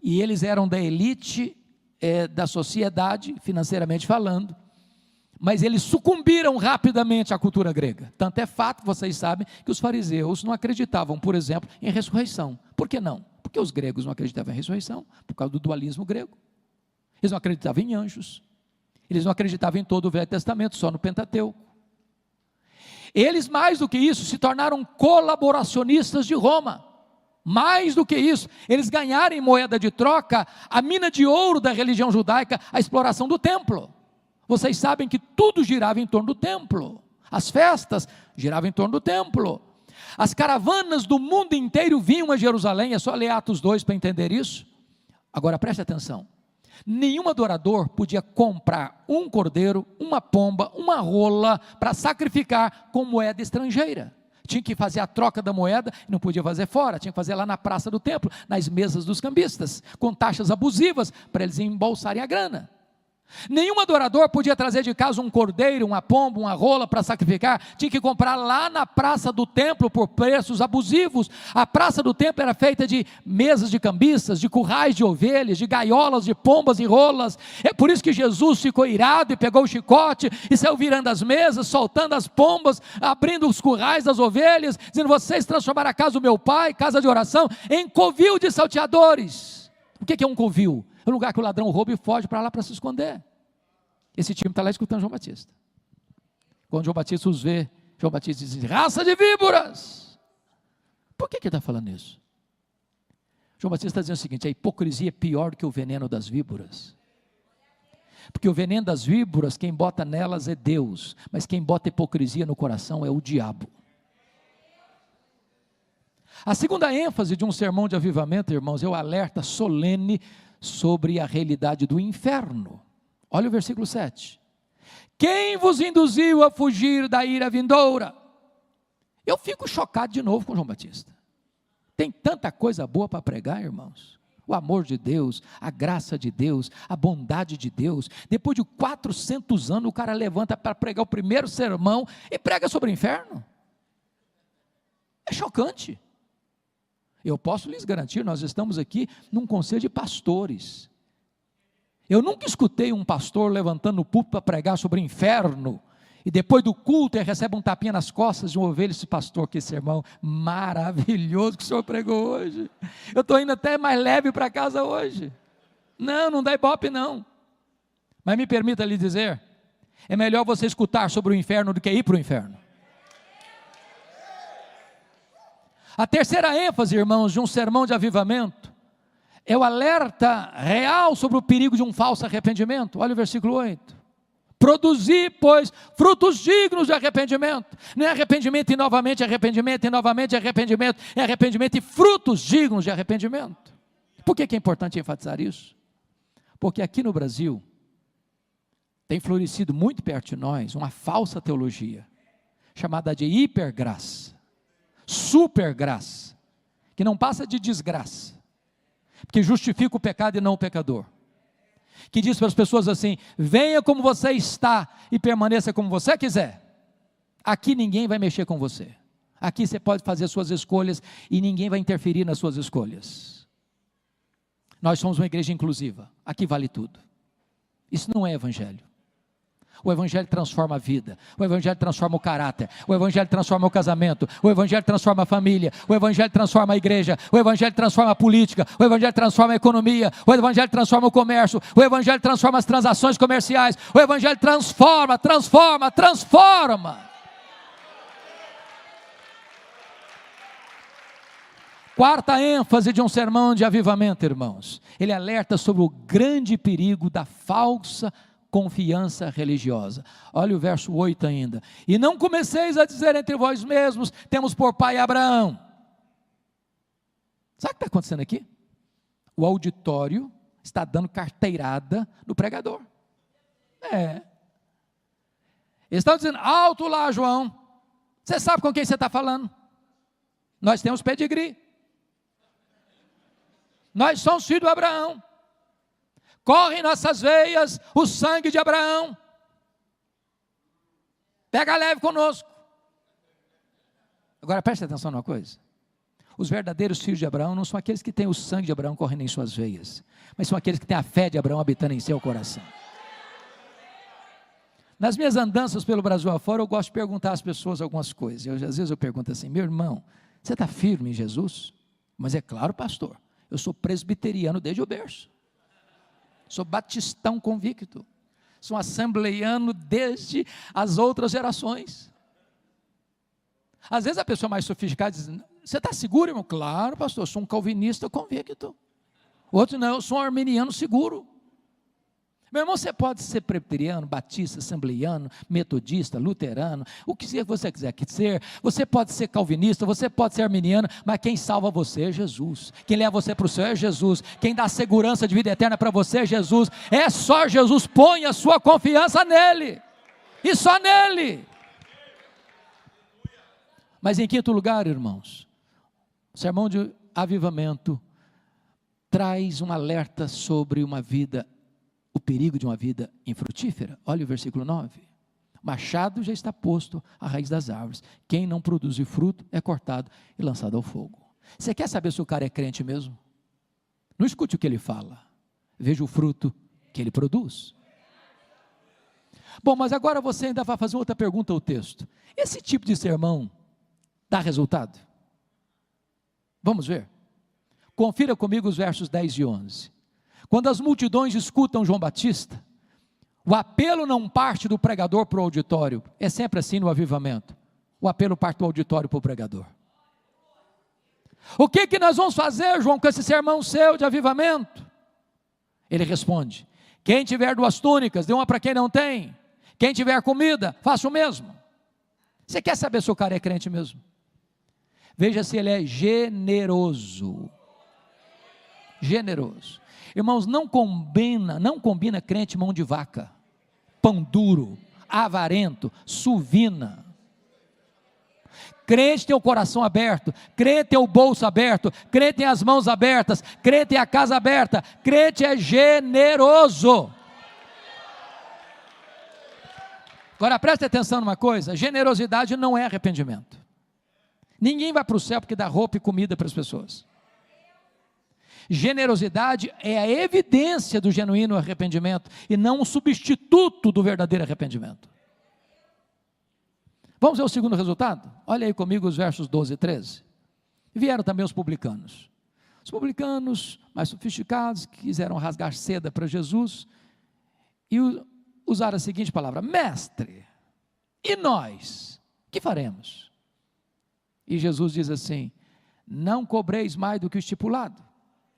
e eles eram da elite da sociedade, financeiramente falando, mas eles sucumbiram rapidamente à cultura grega. Tanto é fato, vocês sabem, que os fariseus não acreditavam, por exemplo, em ressurreição. Por que não? Porque os gregos não acreditavam em ressurreição, por causa do dualismo grego. Eles não acreditavam em anjos, eles não acreditavam em todo o Velho Testamento, só no Pentateuco. Eles, mais do que isso, se tornaram colaboracionistas de Roma. Mais do que isso, eles ganharam em moeda de troca a mina de ouro da religião judaica, a exploração do templo. Vocês sabem que tudo girava em torno do templo. As festas giravam em torno do templo. As caravanas do mundo inteiro vinham a Jerusalém, é só ler Atos 2 para entender isso. Agora preste atenção. Nenhum adorador podia comprar um cordeiro, uma pomba, uma rola para sacrificar com moeda estrangeira. Tinha que fazer a troca da moeda, não podia fazer fora, tinha que fazer lá na praça do templo, nas mesas dos cambistas, com taxas abusivas para eles embolsarem a grana. Nenhum adorador podia trazer de casa um cordeiro, uma pomba, uma rola para sacrificar, tinha que comprar lá na praça do templo por preços abusivos. A praça do templo era feita de mesas de cambistas, de currais de ovelhas, de gaiolas de pombas e rolas. É por isso que Jesus ficou irado e pegou o chicote e saiu virando as mesas, soltando as pombas, abrindo os currais das ovelhas, dizendo: vocês transformaram a casa do meu pai, casa de oração, em covil de salteadores. O que é um covil? É um lugar que o ladrão rouba e foge para lá para se esconder. Esse time está lá escutando João Batista. Quando João Batista os vê, João Batista diz: raça de víboras. Por que ele está falando isso? João Batista está dizendo o seguinte: a hipocrisia é pior do que o veneno das víboras. Porque o veneno das víboras, quem bota nelas é Deus, mas quem bota hipocrisia no coração é o diabo. A segunda ênfase de um sermão de avivamento, irmãos, é o alerta solene sobre a realidade do inferno. Olha o versículo 7. Quem vos induziu a fugir da ira vindoura? Eu fico chocado de novo com João Batista. Tem tanta coisa boa para pregar, irmãos. O amor de Deus, a graça de Deus, a bondade de Deus. Depois de 400 anos, o cara levanta para pregar o primeiro sermão e prega sobre o inferno. É chocante. Eu posso lhes garantir, nós estamos aqui num conselho de pastores. Eu nunca escutei um pastor levantando no púlpito para pregar sobre o inferno, e depois do culto ele recebe um tapinha nas costas de uma ovelha. Esse pastor, que sermão maravilhoso que o senhor pregou hoje. Eu estou indo até mais leve para casa hoje. Não dá ibope não. Mas me permita lhe dizer, é melhor você escutar sobre o inferno do que ir para o inferno. A terceira ênfase, irmãos, de um sermão de avivamento, é o alerta real sobre o perigo de um falso arrependimento. Olha o versículo 8. Produzir, pois, frutos dignos de arrependimento. Não é arrependimento e novamente arrependimento, e novamente arrependimento, é arrependimento e frutos dignos de arrependimento. Por que é importante enfatizar isso? Porque aqui no Brasil, tem florescido muito perto de nós uma falsa teologia, chamada de hipergraça, supergraça, que não passa de desgraça, porque justifica o pecado e não o pecador, que diz para as pessoas assim: venha como você está e permaneça como você quiser, aqui ninguém vai mexer com você, aqui você pode fazer suas escolhas e ninguém vai interferir nas suas escolhas. Nós somos uma igreja inclusiva, aqui vale tudo. Isso não é evangelho. O evangelho transforma a vida, o evangelho transforma o caráter, o evangelho transforma o casamento, o evangelho transforma a família, o evangelho transforma a igreja, o evangelho transforma a política, o evangelho transforma a economia, o evangelho transforma o comércio, o evangelho transforma as transações comerciais, o evangelho transforma. Quarta ênfase de um sermão de avivamento, irmãos. Ele alerta sobre o grande perigo da falsa confiança religiosa. Olha o verso 8 ainda. E não comeceis a dizer entre vós mesmos, temos por pai Abraão. Sabe o que está acontecendo aqui? O auditório está dando carteirada no pregador. Eles estão dizendo, alto lá, João. Você sabe com quem você está falando? Nós temos pedigree. Nós somos filhos de Abraão. Corre em nossas veias o sangue de Abraão. Pega leve conosco. Agora preste atenção numa coisa. Os verdadeiros filhos de Abraão não são aqueles que têm o sangue de Abraão correndo em suas veias, mas são aqueles que têm a fé de Abraão habitando em seu coração. Nas minhas andanças pelo Brasil afora, eu gosto de perguntar às pessoas algumas coisas. Às vezes eu pergunto assim, meu irmão, você está firme em Jesus? Mas é claro, pastor, eu sou presbiteriano desde o berço. Sou batistão convicto. Sou assembleiano desde as outras gerações. Às vezes a pessoa mais sofisticada diz, você está seguro, irmão? Claro, pastor, eu sou um calvinista convicto. Outro não, eu sou um arminiano seguro. Meu irmão, você pode ser presbiteriano, batista, assembleiano, metodista, luterano, o que você quiser ser. Você pode ser calvinista, você pode ser arminiano, mas quem salva você é Jesus. Quem leva você para o céu é Jesus. Quem dá segurança de vida eterna para você é Jesus. É só Jesus. Põe a sua confiança nele. E só nele. Mas em quinto lugar, irmãos, o sermão de avivamento traz um alerta sobre uma vida, o perigo de uma vida infrutífera. Olha o versículo 9. Machado já está posto à raiz das árvores. Quem não produz fruto é cortado e lançado ao fogo. Você quer saber se o cara é crente mesmo? Não escute o que ele fala. Veja o fruto que ele produz. Bom, mas agora você ainda vai fazer outra pergunta ao texto. Esse tipo de sermão dá resultado? Vamos ver. Confira comigo os versos 10 e 11. Quando as multidões escutam João Batista, o apelo não parte do pregador para o auditório. É sempre assim no avivamento. O apelo parte do auditório para o pregador. O que nós vamos fazer, João, com esse sermão seu de avivamento? Ele responde, quem tiver 2 túnicas, dê uma para quem não tem. Quem tiver comida, faça o mesmo. Você quer saber se o cara é crente mesmo? Veja se ele é generoso. Generoso. Irmãos, não combina crente mão de vaca, pão duro, avarento, suvina. Crente tem o coração aberto, crente tem o bolso aberto, crente tem as mãos abertas, crente tem a casa aberta, crente é generoso. Agora preste atenção numa coisa, generosidade não é arrependimento. Ninguém vai para o céu porque dá roupa e comida para as pessoas. Generosidade é a evidência do genuíno arrependimento e não um substituto do verdadeiro arrependimento. Vamos ver o segundo resultado? Olha aí comigo os versos 12 e 13. Vieram também os publicanos. Os publicanos mais sofisticados quiseram rasgar seda para Jesus e usaram a seguinte palavra, mestre, e nós, que faremos? E Jesus diz assim, não cobreis mais do que o estipulado.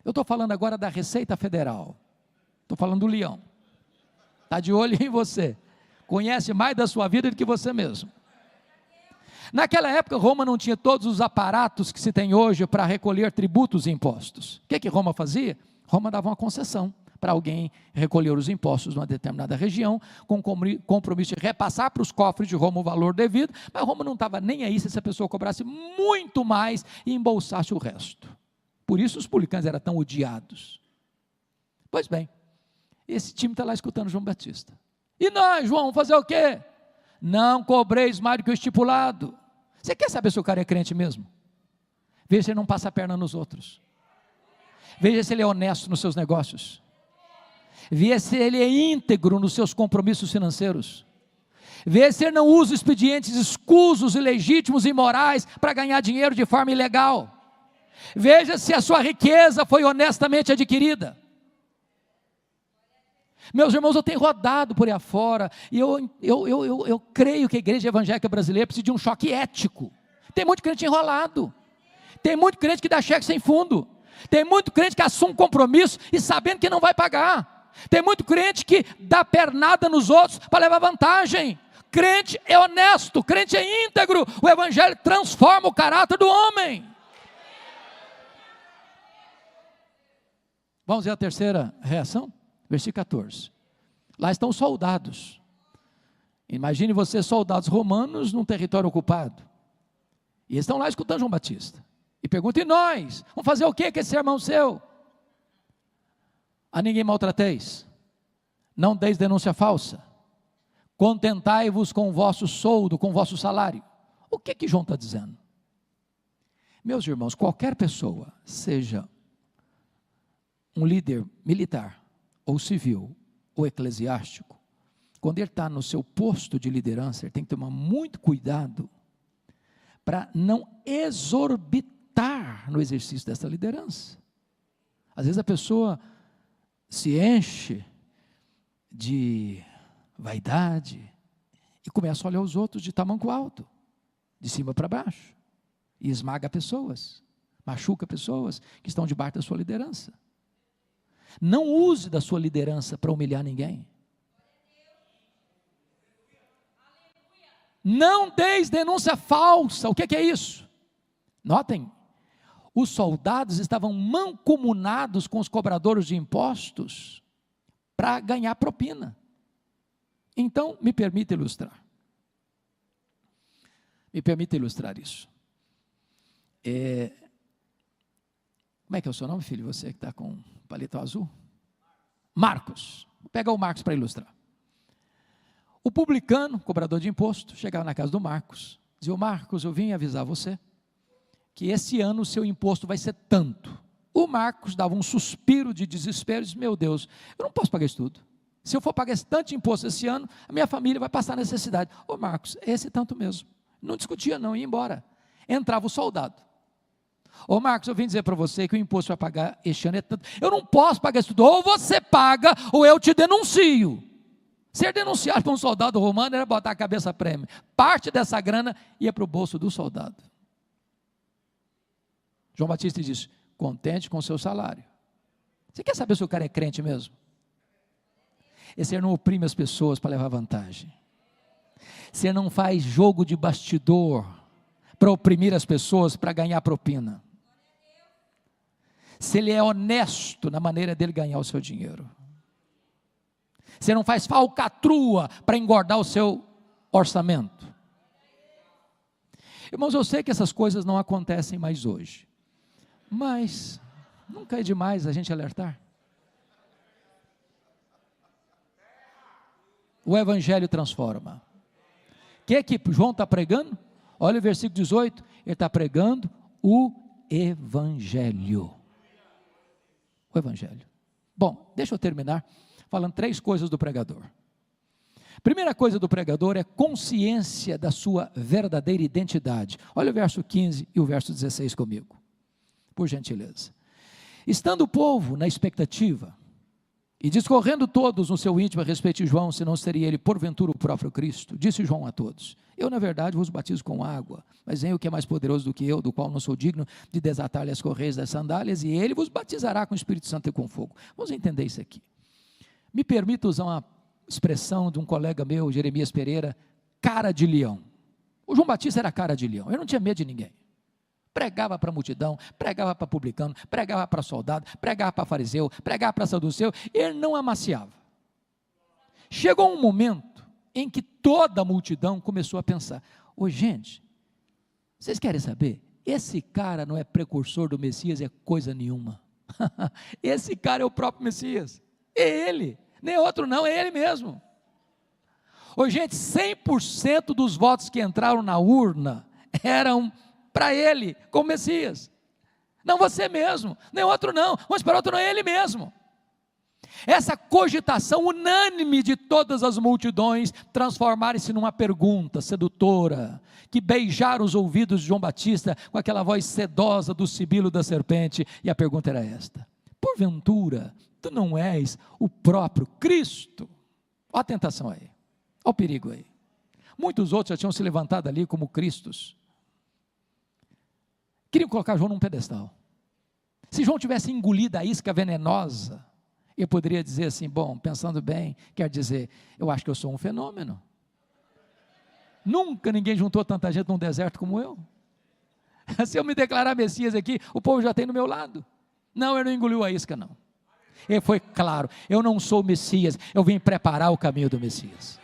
Eu estou falando agora da Receita Federal, estou falando do leão, está de olho em você, conhece mais da sua vida do que você mesmo. Naquela época Roma não tinha todos os aparatos que se tem hoje para recolher tributos e impostos. O que Roma fazia? Roma dava uma concessão para alguém recolher os impostos numa determinada região, com compromisso de repassar para os cofres de Roma o valor devido, mas Roma não estava nem aí se essa pessoa cobrasse muito mais e embolsasse o resto. Por isso os publicanos eram tão odiados. Pois bem, esse time está lá escutando João Batista. E nós, João, fazer o quê? Não cobreis mais do que o estipulado. Você quer saber se o cara é crente mesmo? Veja se ele não passa a perna nos outros. Veja se ele é honesto nos seus negócios. Veja se ele é íntegro nos seus compromissos financeiros. Veja se ele não usa expedientes escusos, ilegítimos e imorais para ganhar dinheiro de forma ilegal. Veja se a sua riqueza foi honestamente adquirida. Meus irmãos, eu tenho rodado por aí afora, e eu creio que a igreja evangélica brasileira precisa de um choque ético. Tem muito crente enrolado. Tem muito crente que dá cheque sem fundo. Tem muito crente que assume compromisso e sabendo que não vai pagar. Tem muito crente que dá pernada nos outros para levar vantagem. Crente é honesto, crente é íntegro. O evangelho transforma o caráter do homem. Vamos ver a terceira reação? Versículo 14. Lá estão os soldados. Imagine você, soldados romanos, num território ocupado. E eles estão lá escutando João Batista. E perguntam, e nós? Vamos fazer o que com esse irmão seu? A ninguém maltrateis. Não deis denúncia falsa. Contentai-vos com o vosso soldo, com o vosso salário. O que João está dizendo? Meus irmãos, qualquer pessoa, seja um líder militar, ou civil, ou eclesiástico, quando ele está no seu posto de liderança, ele tem que tomar muito cuidado para não exorbitar no exercício dessa liderança. Às vezes a pessoa se enche de vaidade e começa a olhar os outros de tamanco alto, de cima para baixo, e esmaga pessoas, machuca pessoas que estão debaixo da sua liderança. Não use da sua liderança para humilhar ninguém. Não deis denúncia falsa. O que é isso? Notem, os soldados estavam mancomunados com os cobradores de impostos para ganhar propina. Então, me permita ilustrar. Me permita ilustrar isso. Como é que é o seu nome, filho? Você que está com palito azul? Marcos. Vou pegar o Marcos para ilustrar. O publicano, cobrador de imposto, chegava na casa do Marcos. Dizia, Marcos, eu vim avisar você que esse ano o seu imposto vai ser tanto. O Marcos dava um suspiro de desespero e disse, meu Deus, eu não posso pagar isso tudo. Se eu for pagar esse tanto de imposto esse ano, a minha família vai passar necessidade. Ô Marcos, esse tanto mesmo. Não discutia não, ia embora. Entrava o soldado. Ô Marcos, eu vim dizer para você que o imposto vai pagar este ano é tanto. Eu não posso pagar isso tudo. Ou você paga, ou eu te denuncio. Ser denunciado por um soldado romano era botar a cabeça a prêmio. Parte dessa grana ia para o bolso do soldado. João Batista diz, contente com o seu salário. Você quer saber se o cara é crente mesmo? Esse não oprime as pessoas para levar vantagem. Você não faz jogo de bastidor para oprimir as pessoas para ganhar propina. Se ele é honesto na maneira dele ganhar o seu dinheiro. Você não faz falcatrua para engordar o seu orçamento. Irmãos, eu sei que essas coisas não acontecem mais hoje. Mas nunca é demais a gente alertar. O evangelho transforma. O que João está pregando? Olha o versículo 18, ele está pregando o evangelho. O evangelho. Bom, deixa eu terminar falando 3 coisas do pregador. Primeira coisa do pregador é consciência da sua verdadeira identidade. Olha o verso 15 e o verso 16 comigo, por gentileza. Estando o povo na expectativa, e discorrendo todos no seu íntimo a respeito de João, se não seria ele porventura o próprio Cristo, disse João a todos, eu na verdade vos batizo com água, mas vem o que é mais poderoso do que eu, do qual não sou digno de desatar-lhe as correias das sandálias, e ele vos batizará com o Espírito Santo e com fogo. Vamos entender isso aqui. Me permita usar uma expressão de um colega meu, Jeremias Pereira, cara de leão. O João Batista era cara de leão, ele não tinha medo de ninguém. Pregava para a multidão, pregava para publicano, pregava para soldado, pregava para fariseu, pregava para saduceu, ele não amaciava. Chegou um momento em que toda a multidão começou a pensar, gente, vocês querem saber? Esse cara não é precursor do Messias, é coisa nenhuma. Esse cara é o próprio Messias, é ele, nem outro não, é ele mesmo. Gente, 100% dos votos que entraram na urna eram para ele, como Messias. Não você mesmo, nem outro não, mas para outro não é ele mesmo. Essa cogitação unânime de todas as multidões transformaram-se numa pergunta sedutora, que beijaram os ouvidos de João Batista com aquela voz sedosa do sibilo da serpente, e a pergunta era esta, porventura, tu não és o próprio Cristo? Olha a tentação aí, olha o perigo aí. Muitos outros já tinham se levantado ali como Cristos. Queriam colocar João num pedestal. Se João tivesse engolido a isca venenosa, eu poderia dizer assim, bom, pensando bem, quer dizer, eu acho que eu sou um fenômeno. Nunca ninguém juntou tanta gente num deserto como eu. Se eu me declarar Messias aqui, o povo já tem do meu lado. Não, ele não engoliu a isca, não. Ele foi claro, eu não sou o Messias, eu vim preparar o caminho do Messias.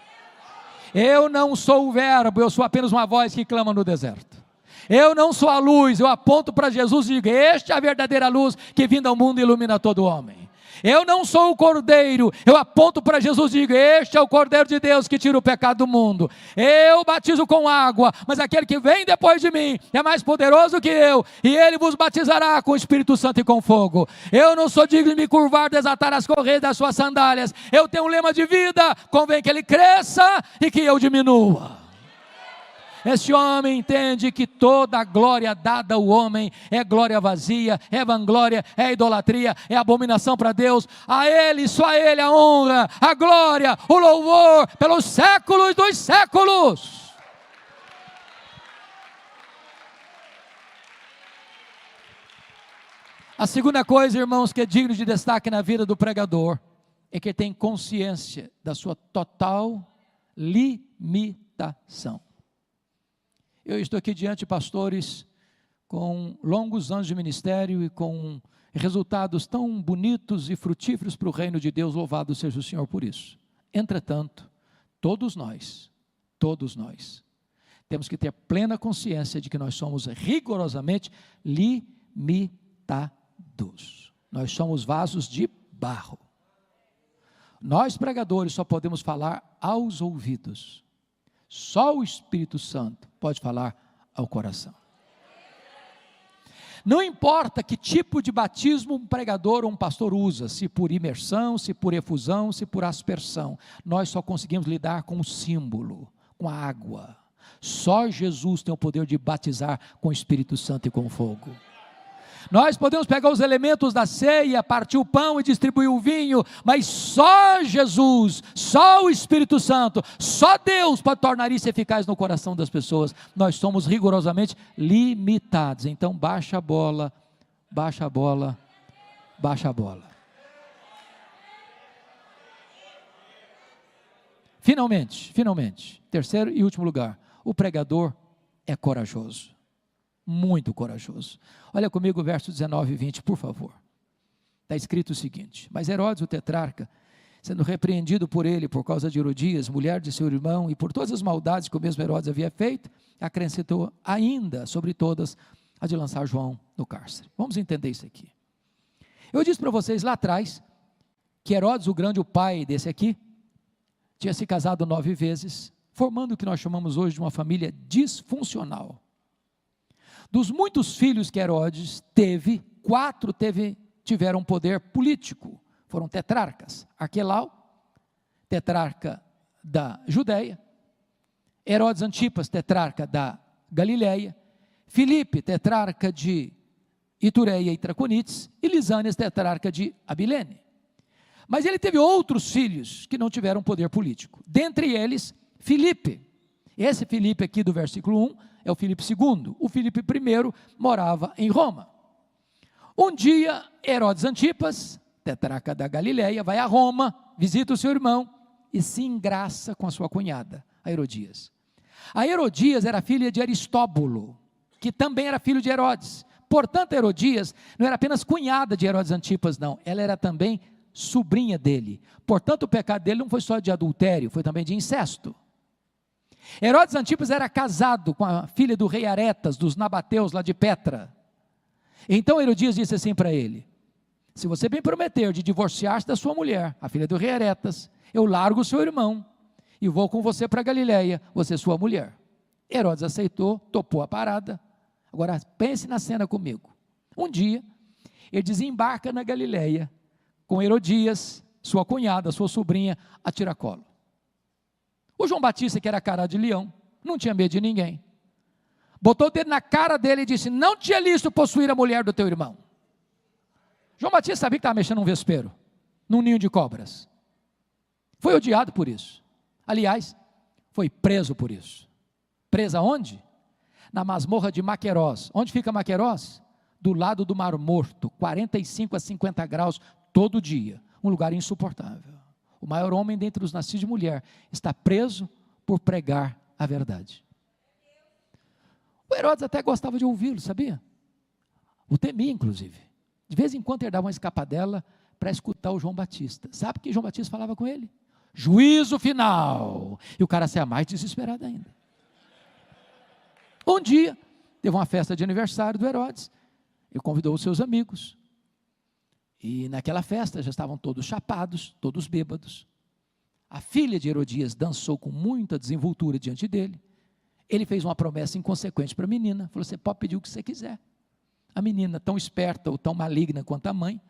Eu não sou o verbo, eu sou apenas uma voz que clama no deserto. Eu não sou a luz, eu aponto para Jesus e digo, este é a verdadeira luz que vindo ao mundo ilumina todo homem. Eu não sou o cordeiro, eu aponto para Jesus e digo, este é o cordeiro de Deus que tira o pecado do mundo. Eu batizo com água, mas aquele que vem depois de mim é mais poderoso que eu, e ele vos batizará com o Espírito Santo e com fogo. Eu não sou digno de me curvar, desatar as correias das suas sandálias. Eu tenho um lema de vida, convém que ele cresça e que eu diminua. Esse homem entende que toda a glória dada ao homem é glória vazia, é vanglória, é idolatria, é abominação para Deus. A ele, só a ele a honra, a glória, o louvor pelos séculos dos séculos. A segunda coisa, irmãos, que é digno de destaque na vida do pregador, é que ele tem consciência da sua total limitação. Eu estou aqui diante de pastores com longos anos de ministério e com resultados tão bonitos e frutíferos para o reino de Deus, louvado seja o Senhor por isso. Entretanto, todos nós, temos que ter plena consciência de que nós somos rigorosamente limitados. Nós somos vasos de barro. Nós pregadores só podemos falar aos ouvidos. Só o Espírito Santo pode falar ao coração. Não importa que tipo de batismo um pregador ou um pastor usa, se por imersão, se por efusão, se por aspersão, nós só conseguimos lidar com o símbolo, com a água. Só Jesus tem o poder de batizar com o Espírito Santo e com fogo. Nós podemos pegar os elementos da ceia, partir o pão e distribuir o vinho, mas só Jesus, só o Espírito Santo, só Deus pode tornar isso eficaz no coração das pessoas. Nós somos rigorosamente limitados. Então baixa a bola, baixa a bola, baixa a bola. Finalmente, terceiro e último lugar, o pregador é corajoso. Muito corajoso. Olha comigo o verso 19 e 20, por favor. Está escrito o seguinte: mas Herodes, o tetrarca, sendo repreendido por ele por causa de Herodias, mulher de seu irmão, e por todas as maldades que o mesmo Herodes havia feito, acrescentou ainda sobre todas a de lançar João no cárcere. Vamos entender isso aqui. Eu disse para vocês lá atrás que Herodes o Grande, o pai desse aqui, tinha se casado 9 vezes, formando o que nós chamamos hoje de uma família disfuncional. Dos muitos filhos que Herodes teve, 4 tiveram poder político, foram tetrarcas: Arquelau, tetrarca da Judeia; Herodes Antipas, tetrarca da Galileia; Filipe, tetrarca de Itureia e Traconites; e Lisânias, tetrarca de Abilene. Mas ele teve outros filhos que não tiveram poder político, dentre eles Filipe. Esse Filipe aqui do versículo 1 é o Filipe II. O Filipe I morava em Roma. Um dia, Herodes Antipas, tetrarca da Galileia, vai a Roma, visita o seu irmão e se engraça com a sua cunhada, a Herodias. A Herodias era filha de Aristóbulo, que também era filho de Herodes. Portanto, Herodias não era apenas cunhada de Herodes Antipas, não. Ela era também sobrinha dele. Portanto, o pecado dele não foi só de adultério, foi também de incesto. Herodes Antipas era casado com a filha do rei Aretas, dos nabateus lá de Petra. Então Herodias disse assim para ele: se você bem prometer de divorciar-se da sua mulher, a filha do rei Aretas, eu largo o seu irmão e vou com você para Galileia, você é sua mulher. Herodes aceitou, topou a parada. Agora pense na cena comigo. Um dia, ele desembarca na Galileia com Herodias, sua cunhada, sua sobrinha, a tiracolo. O João Batista, que era cara de leão, não tinha medo de ninguém, botou o dedo na cara dele e disse: não te é lícito possuir a mulher do teu irmão. João Batista sabia que estava mexendo num vespeiro, num ninho de cobras. Foi odiado por isso. Aliás, foi preso por isso. Preso aonde? na masmorra de Maquerós. Onde fica Maquerós? Do lado do Mar Morto, 45 a 50 graus todo dia, um lugar insuportável. O maior homem dentre os nascidos de mulher está preso por pregar a verdade. O Herodes até gostava de ouvi-lo, sabia? O temia, inclusive. De vez em quando ele dava uma escapadela para escutar o João Batista. Sabe o que João Batista falava com ele? Juízo final. E o cara saia mais desesperado ainda. Um dia, teve uma festa de aniversário do Herodes. Ele convidou os seus amigos. E naquela festa já estavam todos chapados, todos bêbados. A filha de Herodias dançou com muita desenvoltura diante dele. Ele fez uma promessa inconsequente para a menina. Falou, você pode pedir o que você quiser. A menina, tão esperta ou tão maligna quanto a mãe,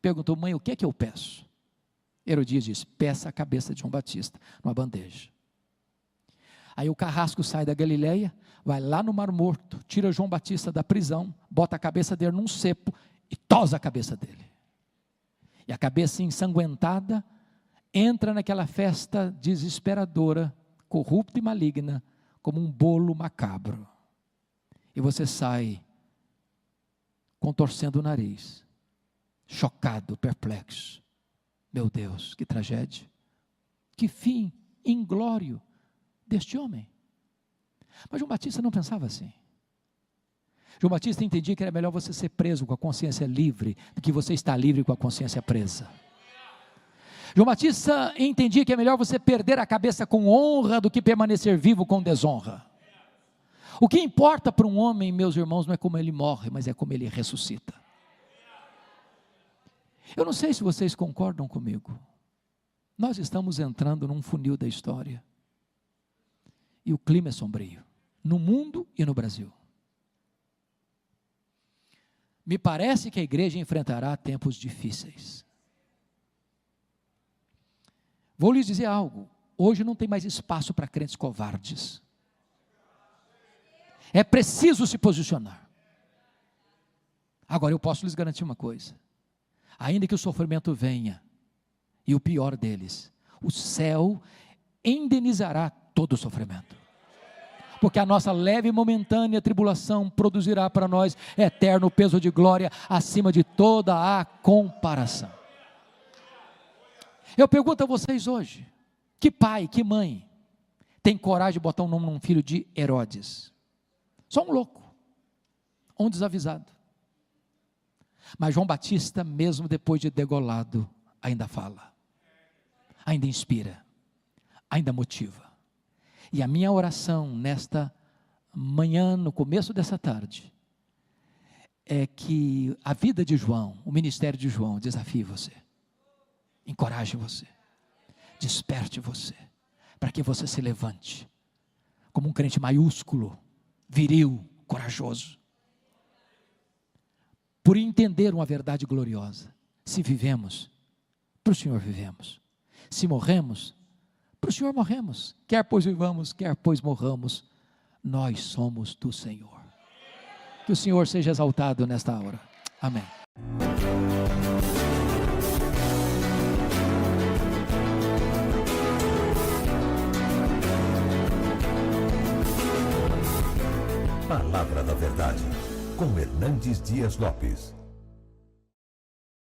perguntou, mãe, o que é que eu peço? Herodias disse, peça a cabeça de João Batista, numa bandeja. Aí o carrasco sai da Galileia, vai lá no Mar Morto, tira João Batista da prisão, bota a cabeça dele num cepo e tosa a cabeça dele. E a cabeça ensanguentada entra naquela festa desesperadora, corrupta e maligna, como um bolo macabro. E você sai contorcendo o nariz, chocado, perplexo. Meu Deus, que tragédia, que fim inglório deste homem. Mas João Batista não pensava assim. João Batista entendia que era melhor você ser preso com a consciência livre do que você estar livre com a consciência presa. João Batista entendia que é melhor você perder a cabeça com honra do que permanecer vivo com desonra. O que importa para um homem, meus irmãos, não é como ele morre, mas é como ele ressuscita. Eu não sei se vocês concordam comigo. Nós estamos entrando num funil da história. E o clima é sombrio, no mundo e no Brasil. Me parece que a igreja enfrentará tempos difíceis. Vou lhes dizer algo, hoje não tem mais espaço para crentes covardes. É preciso se posicionar. Agora eu posso lhes garantir uma coisa, ainda que o sofrimento venha, e o pior deles, o céu indenizará todo o sofrimento. Porque a nossa leve e momentânea tribulação produzirá para nós eterno peso de glória acima de toda a comparação. Eu pergunto a vocês hoje, que pai, que mãe, tem coragem de botar um nome num filho de Herodes? Só um louco, um desavisado. Mas João Batista, mesmo depois de degolado, ainda fala, ainda inspira, ainda motiva. E a minha oração nesta manhã, no começo dessa tarde, é que a vida de João, o ministério de João, desafie você, encoraje você, desperte você, para que você se levante, como um crente maiúsculo, viril, corajoso, por entender uma verdade gloriosa. Se vivemos, para o Senhor vivemos. Se morremos, para o Senhor morremos. Quer pois vivamos, quer pois morramos, nós somos do Senhor. Que o Senhor seja exaltado nesta hora. Amém. Palavra da Verdade, com Hernandes Dias Lopes.